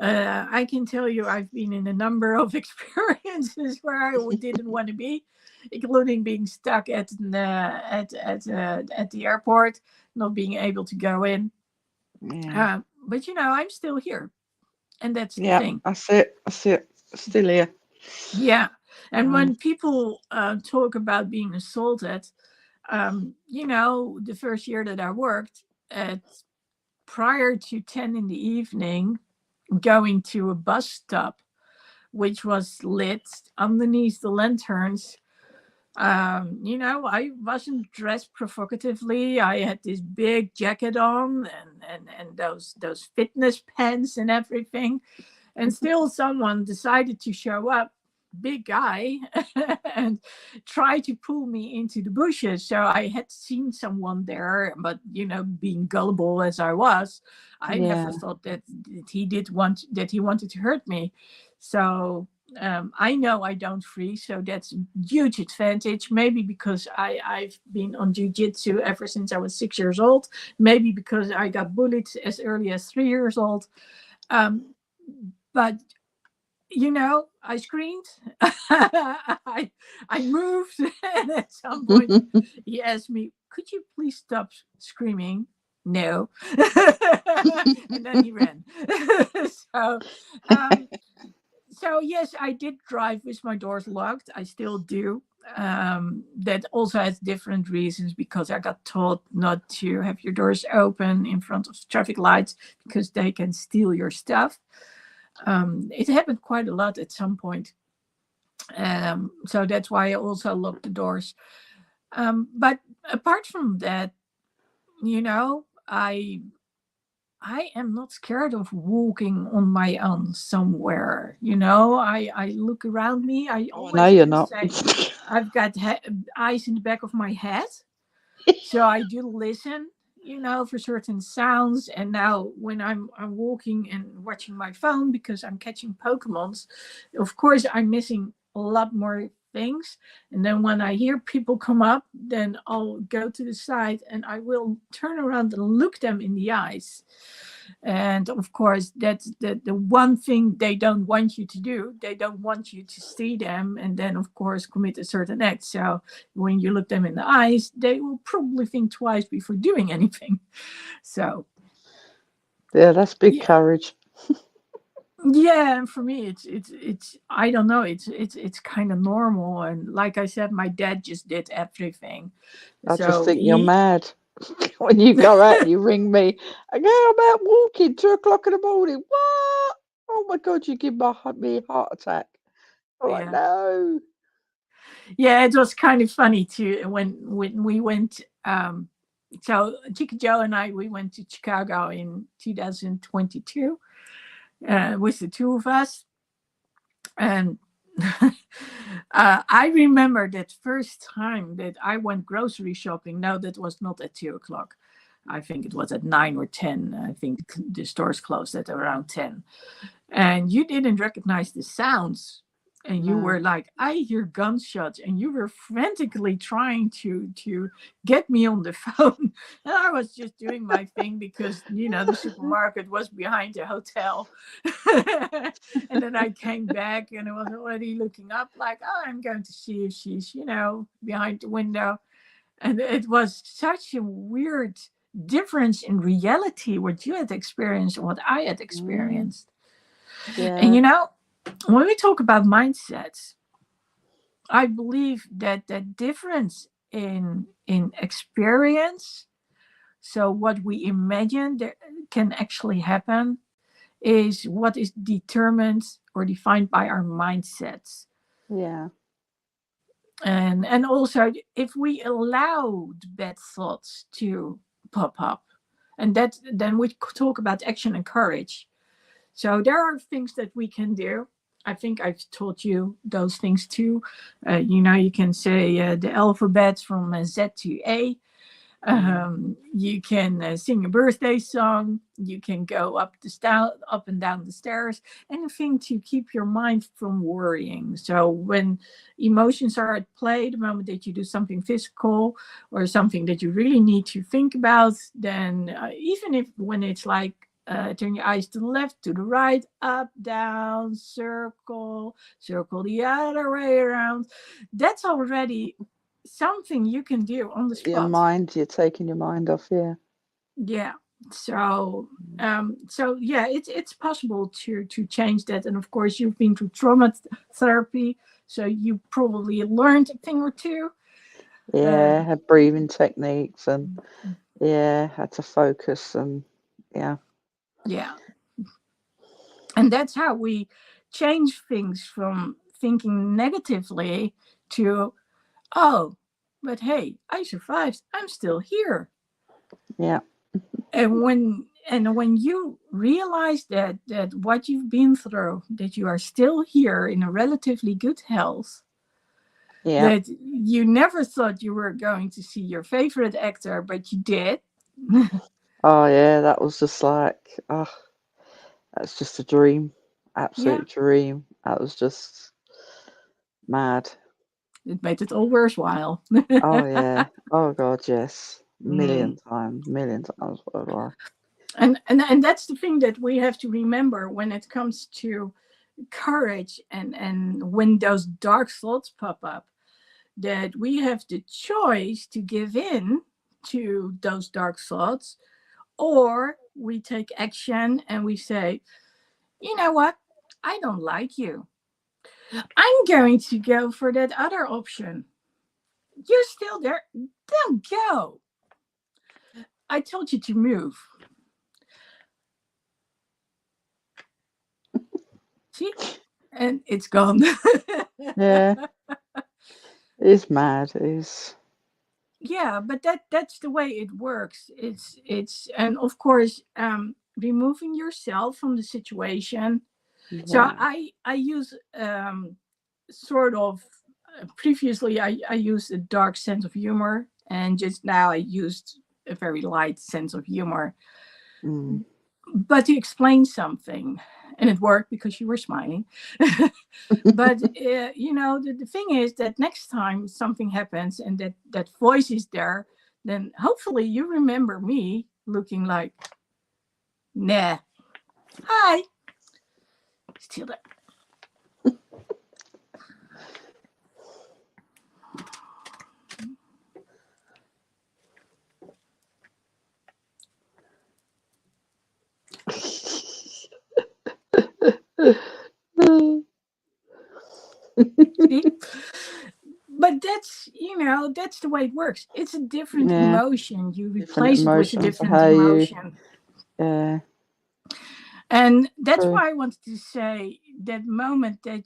I can tell you I've been in a number of experiences where I didn't want to be, including being stuck at the airport, not being able to go in. Yeah, But I'm still here, and that's the yeah, thing. that's it. That's it. Still here. Yeah, and Um, when people talk about being assaulted, the first year that I worked at, prior to 10 in the evening, going to a bus stop which was lit underneath the lanterns. I wasn't dressed provocatively. I had this big jacket on and those fitness pants and everything. And still someone decided to show up, big guy, and try to pull me into the bushes. So I had seen someone there, but being gullible as I was, I never yeah, thought that he wanted to hurt me. So I know I don't freeze, so that's a huge advantage. Maybe because I've been on jujitsu ever since I was 6 years old. Maybe because I got bullied as early as 3 years old. Um, but I screamed. I moved, and at some point he asked me, "Could you please stop screaming?" No, and then he ran. so, um, so yes, I did drive with my doors locked. I still do. That also has different reasons, because I got told not to have your doors open in front of traffic lights because they can steal your stuff. It happened quite a lot at some point. So that's why I also locked the doors. But apart from that, I am not scared of walking on my own somewhere. I look around me. I oh, I know always you're just not. say, I've got eyes in the back of my head. So I do listen, for certain sounds. And now when I'm walking and watching my phone because I'm catching Pokemons, of course I'm missing a lot more things. And then when I hear people come up, then I'll go to the side and I will turn around and look them in the eyes. And of course, that's the one thing they don't want you to do. They don't want you to see them and then, of course, commit a certain act. So when you look them in the eyes, they will probably think twice before doing anything. So Yeah, that's big yeah, courage. yeah. And for me, it's I don't know. It's kind of normal. And like I said, my dad just did everything. I just So think you're he, mad. When you go out and you ring me, I go, I'm out walking 2 o'clock in the morning. What? Oh my God, you give me a heart attack. I'm like, yeah, no. yeah. It was kind of funny too when we went. So Chica Joe and we went to Chicago in 2022 with the two of us. And I remember that first time that I went grocery shopping. No, that was not at 2 o'clock. I think it was at 9 or 10. I think the stores closed at around 10. And you didn't recognize the sounds. and you No. were like, I hear gunshots, and you were frantically trying to get me on the phone. And I was just doing my thing because the supermarket was behind the hotel. And then I came back and I was already looking up like, oh, I'm going to see if she's behind the window. And it was such a weird difference in reality what you had experienced and what I had Mm, experienced. And yeah. when we talk about mindsets, I believe that that difference in experience, so what we imagine that can actually happen, is what is determined or defined by our mindsets. Yeah. And also if we allow bad thoughts to pop up, and that then we talk about action and courage. So there are things that we can do. I think I've taught you those things too. You can say the alphabet from Z to A. Mm. You can sing a birthday song. You can go up and down the stairs. Anything to keep your mind from worrying. So when emotions are at play, the moment that you do something physical or something that you really need to think about, then even if when it's like turn your eyes to the left, to the right, up, down, circle the other way around. That's already something you can do on the spot. You're taking your mind off. Yeah. Yeah. So yeah, it's possible to change that. And of course you've been through trauma therapy, so you probably learned a thing or two. uh, Yeah. Had breathing techniques and yeah, had to focus and yeah. yeah, and that's how we change things from thinking negatively to, oh, but hey, I survived, I'm still here. Yeah. And when you realize that what you've been through, that you are still here in a relatively good health, Yeah. that you never thought you were going to see your favorite actor, but you did. Oh yeah, that was just like, oh, that's just a dream. Yeah, Absolute dream. That was just mad. it made it all worthwhile. Oh yeah. Oh God, yes. Mm. Million times worldwide. And that's the thing that we have to remember when it comes to courage, and when those dark thoughts pop up, that we have the choice to give in to those dark thoughts, or we take action and we say, you know what, I don't like you, I'm going to go for that other option. You're still there, don't go. I told you to move. See, and it's gone. Yeah, it's mad. It's Yeah, but that's the way it works. It's and of course, removing yourself from the situation. So yeah. I use sort of previously I used a dark sense of humor, and just now I used a very light sense of humor, Mm. but to explain something. And it worked because you were smiling. But the thing is that next time something happens and that voice is there, then hopefully you remember me looking like, nah, hi, still there. See? But that's the way it works. It's a different Yeah, emotion, you different replace it with a emotion for different how you. emotion. Yeah, And that's true. why I wanted to say that moment that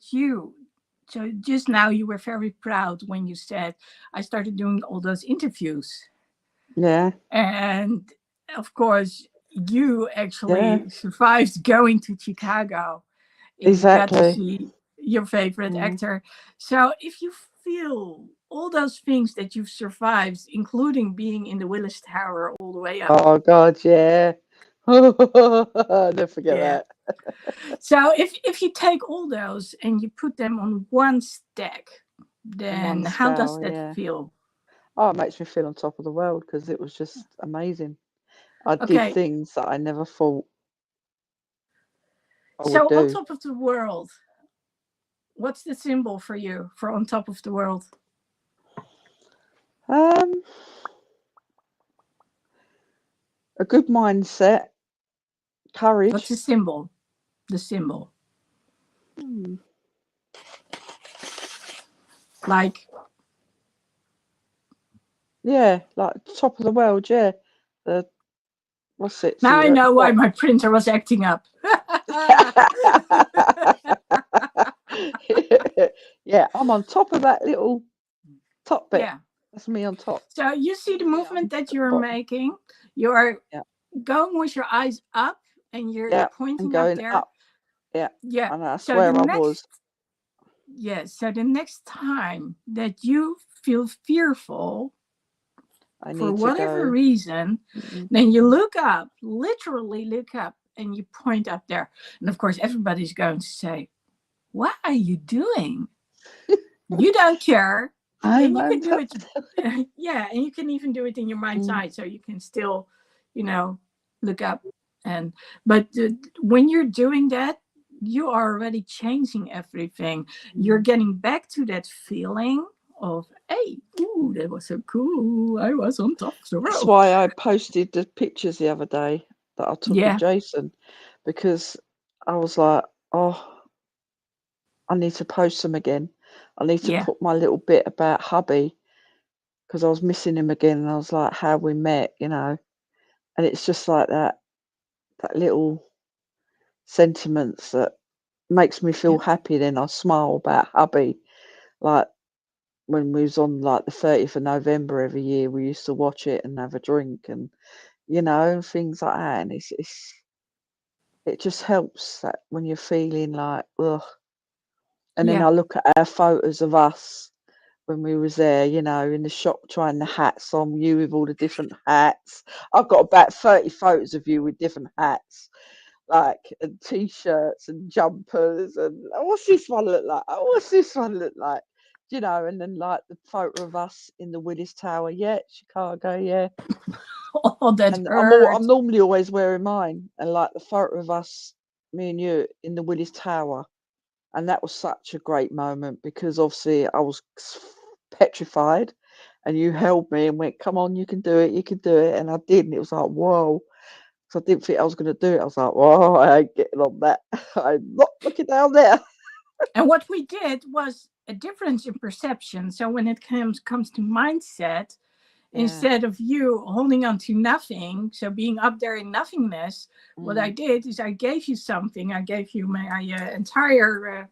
so just now you were very proud when you said, I started doing all those interviews. Yeah, And of course, you yeah, actually survived going to Chicago and you got to exactly. see your favorite Mm. actor. So if you feel all those things that you've survived, including being in the Willis Tower all the way up, Oh God, yeah. Never forget yeah, that. So if you take all those and you put them on one stack, On one then how does scale, that yeah. feel? Oh, it makes me feel on top of the world because it was just amazing. I did Okay, things that I never thought I would so on do. top of the world, what's the symbol for you for on top of the world? Um, a good mindset, What's courage. the symbol? The symbol. Hmm. Like, Yeah, like top of the world, yeah. The what's it? So now I you're at the know why top. my printer was acting up. Yeah, I'm on top of that little top bit. Yeah. That's me on top. So you see the Yeah, I'm movement that at the you're bottom. making. You're Yeah, going with your eyes up and you're yeah, and pointing up going there. up. Yeah, Yeah. and that's So the where I next was. so the next time that you feel fearful I for need to whatever go. reason, Mm-mm. then you look up, literally look up, and you point up there. And of course, everybody's going to say, "What are you doing? You don't care." I'm And you can on do top. it, yeah, and you can even do it in your mind's Mm, eye, so you can still, you know, look up. And but when you're doing that, you are already changing everything. You're mm. getting back to that feeling of, hey, ooh, that was so cool. I was on top of the That's world. why I posted the pictures the other day that I took of Yeah, Jason because I was like, oh, I need to post them again. I need to yeah, put my little bit about hubby because I was missing him again, and I was like, how we met, you know. And it's just like that little sentiments that makes me feel yeah, happy. Then I smile about hubby, like when we was on like the 30th of November every year, we used to watch it and have a drink and things like that. And it just helps that when you're feeling like ugh. And then yeah. I look at our photos of us when we was there, in the shop trying the hats on, you with all the different hats. I've got about 30 photos of you with different hats, like and t-shirts and jumpers and "Oh, what's this one look like? Oh, what's this one look like? And then like the photo of us in the Willis Tower, yeah, Chicago, yeah. Oh, that And I'm hurt. normally always wearing mine, and like the photo of us, me and you in the Willis Tower, and that was such a great moment because obviously I was petrified, and you held me and went, "Come on, you can do it," and I did, and it was like, whoa. So I didn't think I was going to do it. I was like, "Whoa, I ain't getting on that. I'm not looking down there." And what we did was a difference in perception. So when it comes to mindset, Yeah. instead of you holding on to nothing, so being up there in nothingness, what I Mm, did is I gave you something. I gave you my entire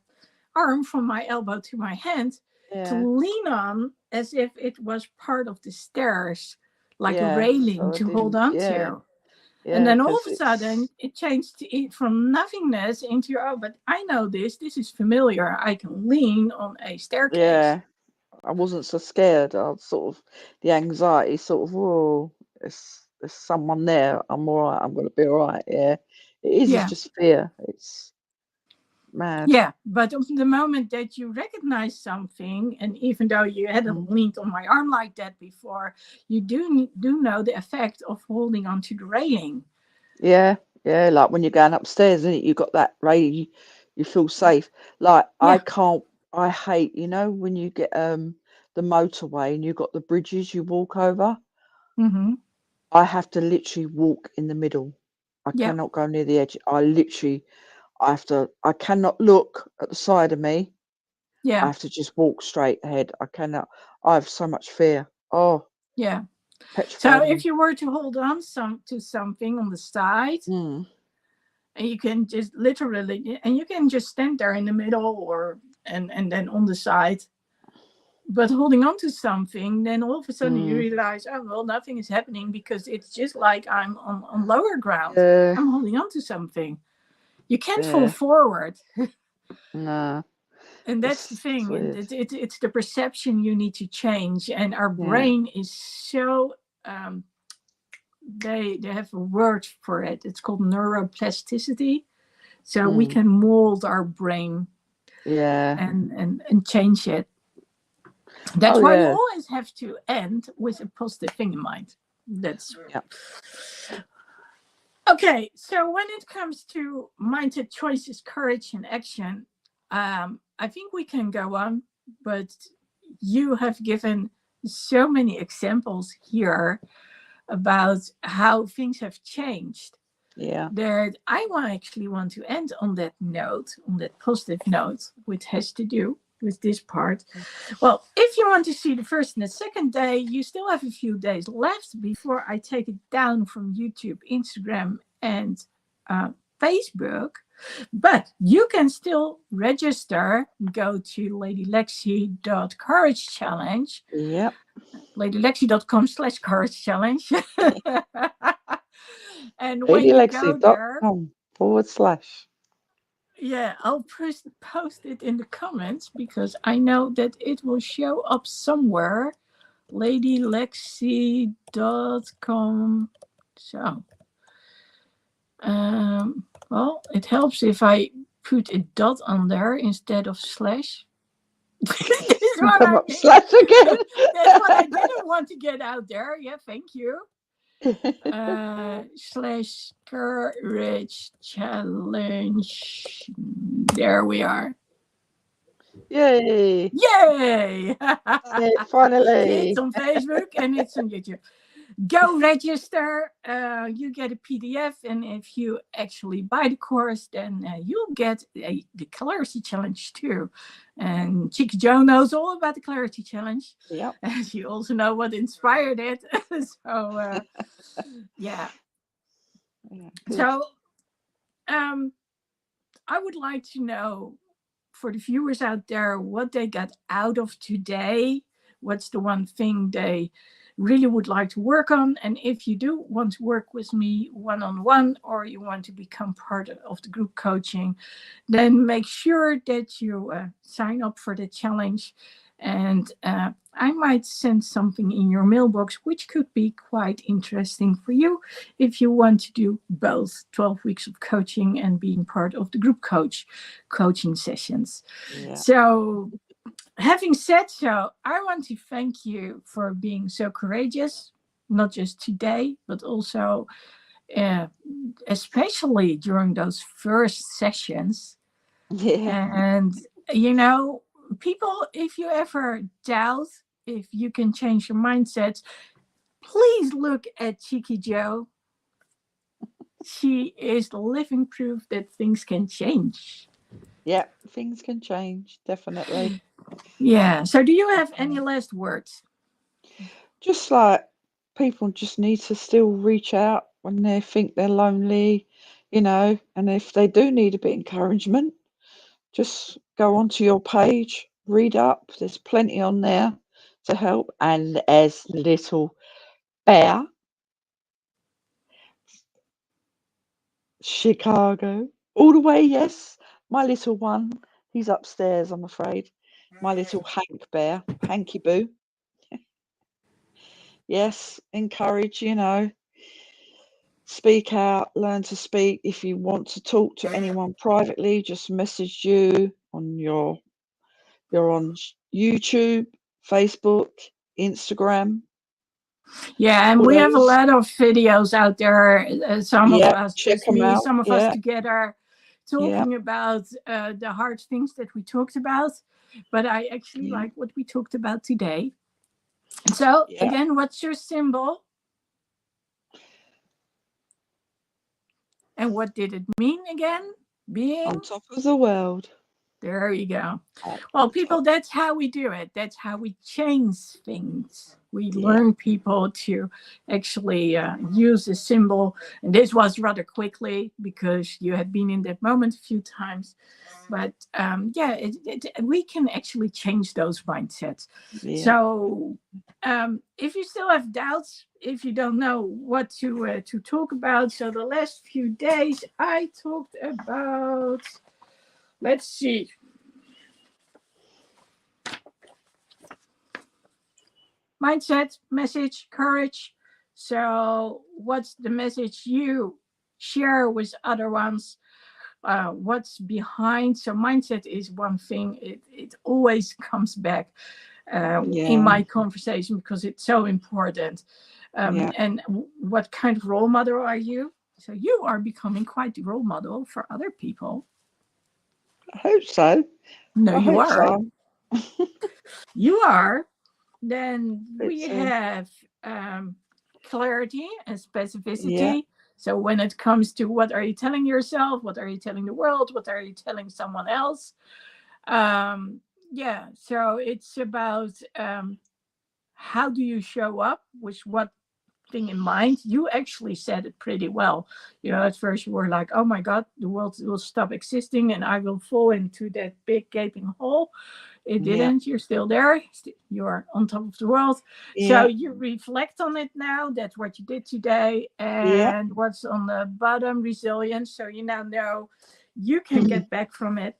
arm from my elbow to my hand to yeah. lean on as if it was part of the stairs, like a Yeah. railing So I to hold didn't. on Yeah. to. And Yeah. then all Because of a sudden, it changed from nothingness into, oh, but I know this. This is familiar. I can lean on a staircase. yeah, I wasn't so scared. I was sort of the anxiety, sort of. Whoa, there's someone there. I'm all right. I'm gonna be all right. Yeah. It is. It's Yeah. just fear. It's mad. Yeah, but the moment that you recognize something, and even though you Mm. hadn't leaned on my arm like that before, you do know the effect of holding onto the railing. Yeah. Yeah. Like when you're going upstairs, and you got that rain, you feel safe. Like I Yeah. can't. I hate. When you get the motorway and you got the bridges you walk over. Mm-hmm. I have to literally walk in the middle. I Yeah. cannot go near the edge. I cannot look at the side of me. I Yeah. have to just walk straight ahead. I cannot, I have so much fear. Oh, Yeah. So petrified if me. you were to hold on to something on the side, Mm, and you can just literally, and you can just stand there in the middle, or and then on the side, but holding on to something, then all of a sudden you mm, realize, oh well, nothing is happening because it's just like I'm on lower ground. yeah, I'm holding on to something. You can't fall yeah, forward. no, And that's the it's thing. And weird. it's the perception you need to change. And our Yeah, brain is so they have a word for it. It's called neuroplasticity. So we can mold our brain Yeah. and change it. That's Oh, why you yeah. always have to end with a positive thing in mind. That's Yep. okay. So when it comes to mindset, choices, courage, and action, I think we can go on, but you have given so many examples here about how things have changed Yeah. that I actually want to end on that note, on that positive note, which has to do with this part. Well, if you want to see the first and the second day, you still have a few days left before I take it down from YouTube, Instagram, and Facebook. But you can still register. Go to ladylexi.courage challenge, Yep. ladylexi.com/courage challenge. And when you go there, ladylexi.com/. yeah, I'll post it in the comments because I know that it will show up somewhere. ladylexi.com. So, well, it helps if I put a dot on there instead of slash. Come up slash again. That's what I didn't want to get out there. Yeah, thank you. /courage challenge. There we are. Yay! Yay! Finally. It's on Facebook and it's on YouTube. Go register. You get a PDF, and if you actually buy the course, then you'll get the Clarity Challenge too. And Chicky Joe knows all about the Clarity Challenge. Yep. And she also knows what inspired it. So, yeah. So, I would like to know, for the viewers out there, what they got out of today. What's the one thing they really would like to work on? And if you do want to work with me one-on-one, or you want to become part of the group coaching, then make sure that you sign up for the challenge. And I might send something in your mailbox, which could be quite interesting for you if you want to do both 12 weeks of coaching and being part of the group coaching sessions. Yeah. So having said so, I want to thank you for being so courageous, not just today, but also especially during those first sessions. Yeah. And, you know, people, if you ever doubt if you can change your mindset, please look at Chicky Joe. She is the living proof that things can change. Yeah, things can change, definitely. Yeah. So do you have any last words? Just like people just need to still reach out when they think they're lonely, you know, and if they do need a bit of encouragement, just go onto your page, read up. There's plenty on there to help. And as little Bear, Chicago, all the way, yes, my little one, he's upstairs, I'm afraid. My little Hank Bear, Hanky Boo. Yes, encourage, you know, speak out, learn to speak. If you want to talk to anyone privately, just message you on you're on YouTube, Facebook, Instagram. Yeah, and we have a lot of videos out there. Some of us just me, some of us together, talking about the hard things that we talked about. But I actually like what we talked about today. So again, what's your symbol? And what did it mean again? Being on top of the world. There you go. Well, people, that's how we do it. That's how we change things. We learn people to actually use a symbol. And this was rather quickly because you had been in that moment a few times. But we can actually change those mindsets. Yeah. So if you still have doubts, if you don't know what to talk about. So the last few days I talked about... Let's see. Mindset, message, courage. So what's the message you share with other ones? what's behind. So mindset is one thing. It always comes back in Yeah. my conversation because it's so important. Yeah. And what kind of role model are you? So you are becoming quite the role model for other people. I hope so. No, I you hope are. so. You are. Then Hope we so. have clarity and Yeah. specificity. So when it comes to what are you telling yourself, what are you telling the world, what are you telling someone else? Yeah, so it's about how do you show up with what thing in mind. You actually said it pretty well. You know, at first you were like, oh my God, the world will stop existing and I will fall into that big gaping hole. It Yeah. didn't. You're still there. You're on top of the world. So Yeah. you reflect on it now. That's what you did today. Yeah. And what's on the bottom, resilience. So you now know you can get back from it.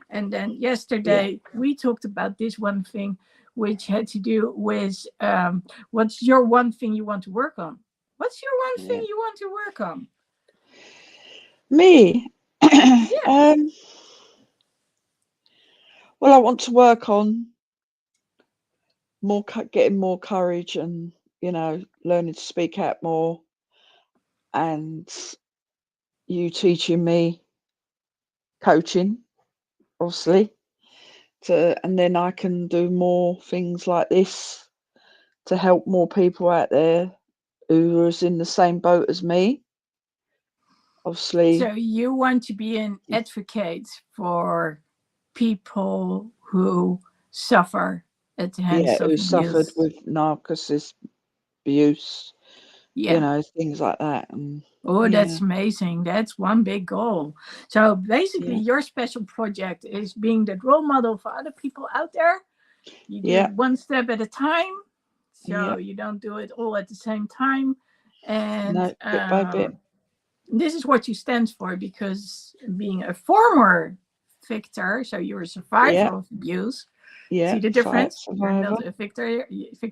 And then Yeah. yesterday we talked about this one thing, which had to do with what's your one thing you want to work on? What's your one thing Yeah. you want to work on? Me. Yeah. Well, I want to work on getting more courage and, learning to speak out more, and you teaching me coaching, obviously, and then I can do more things like this to help more people out there who are in the same boat as me. So Obviously, you want to be an advocate for people who suffer at the yeah, hands of who suffered abuse. with narcissist abuse, Yeah. things like that. And Oh, yeah, that's amazing. That's one big goal. So basically, yeah, your special project is being the role model for other people out there. You do yeah, one step at a time. So yeah. you don't do it all at the same time. And No, bit by bit. this is what you stand for because being a former victor, so you're a Yeah, survivor of abuse. yeah. See the Fight difference? You're survivor. not a victim,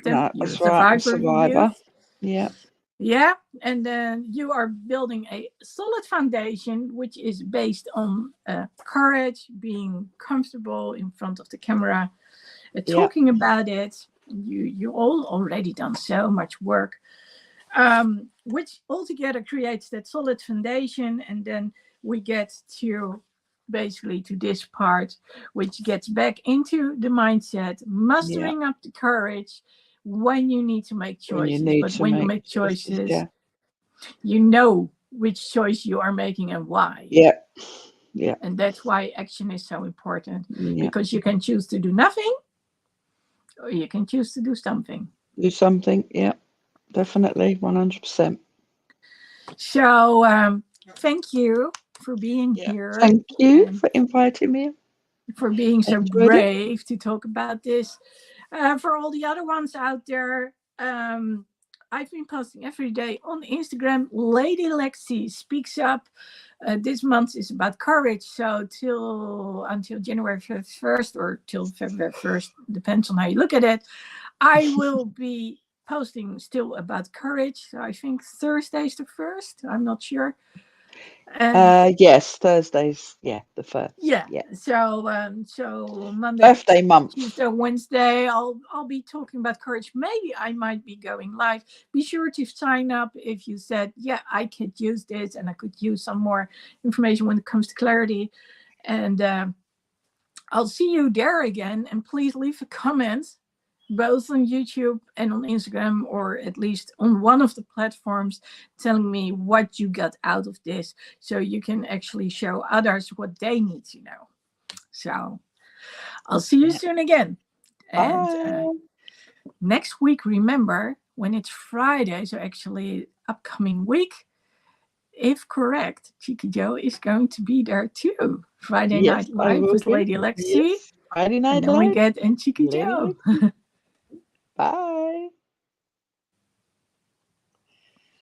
No, you're a that's right. I'm a survivor of survivor. abuse. Yeah, Yeah, and then you are building a solid foundation, which is based on courage, being comfortable in front of the camera, yeah, talking about it. You all already done so much work, which altogether creates that solid foundation, and then we get to basically to this part, which gets back into the mindset, yeah. mustering up the courage when you need to make When you choices. need But to when you make make choices. choices, Yeah, you know which choice you are making and why. yeah, yeah, And that's why action is so important, yeah. because you can choose to do nothing or you can choose to do something. Do something. Yeah, definitely, 100%. So thank you for being Yeah. here Thank you and for inviting me. for being so Enjoyed it. brave to talk about this. For all the other ones out there, I've been posting every day on Instagram. Lady Lexi speaks up. This month is about courage, so till until January 1st or till February 1st, depends on how you look at it. I will be posting still about courage. So I think Thursday's the first. I'm not sure. And Yes, Thursdays. Yeah, the first. yeah, Yeah. so Monday, Birthday month. Tuesday, Wednesday, I'll be talking about courage. Maybe I might be going live. Be sure to sign up if you said, yeah, I could use this and I could use some more information when it comes to clarity. And I'll see you there again. And please leave a comment, both on YouTube and on Instagram, or at least on one of the platforms, telling me what you got out of this so you can actually show others what they need to know. So I'll see you Yeah. soon again. And Bye. next week, remember, when it's Friday, so actually upcoming week, if correct, Cheeky Joe is going to be there too. Friday Yes, Night I Live will with be. Lady Lexi. Yes. Friday And Night then we Live. get in Cheeky Lady Joe. Lexi. Bye.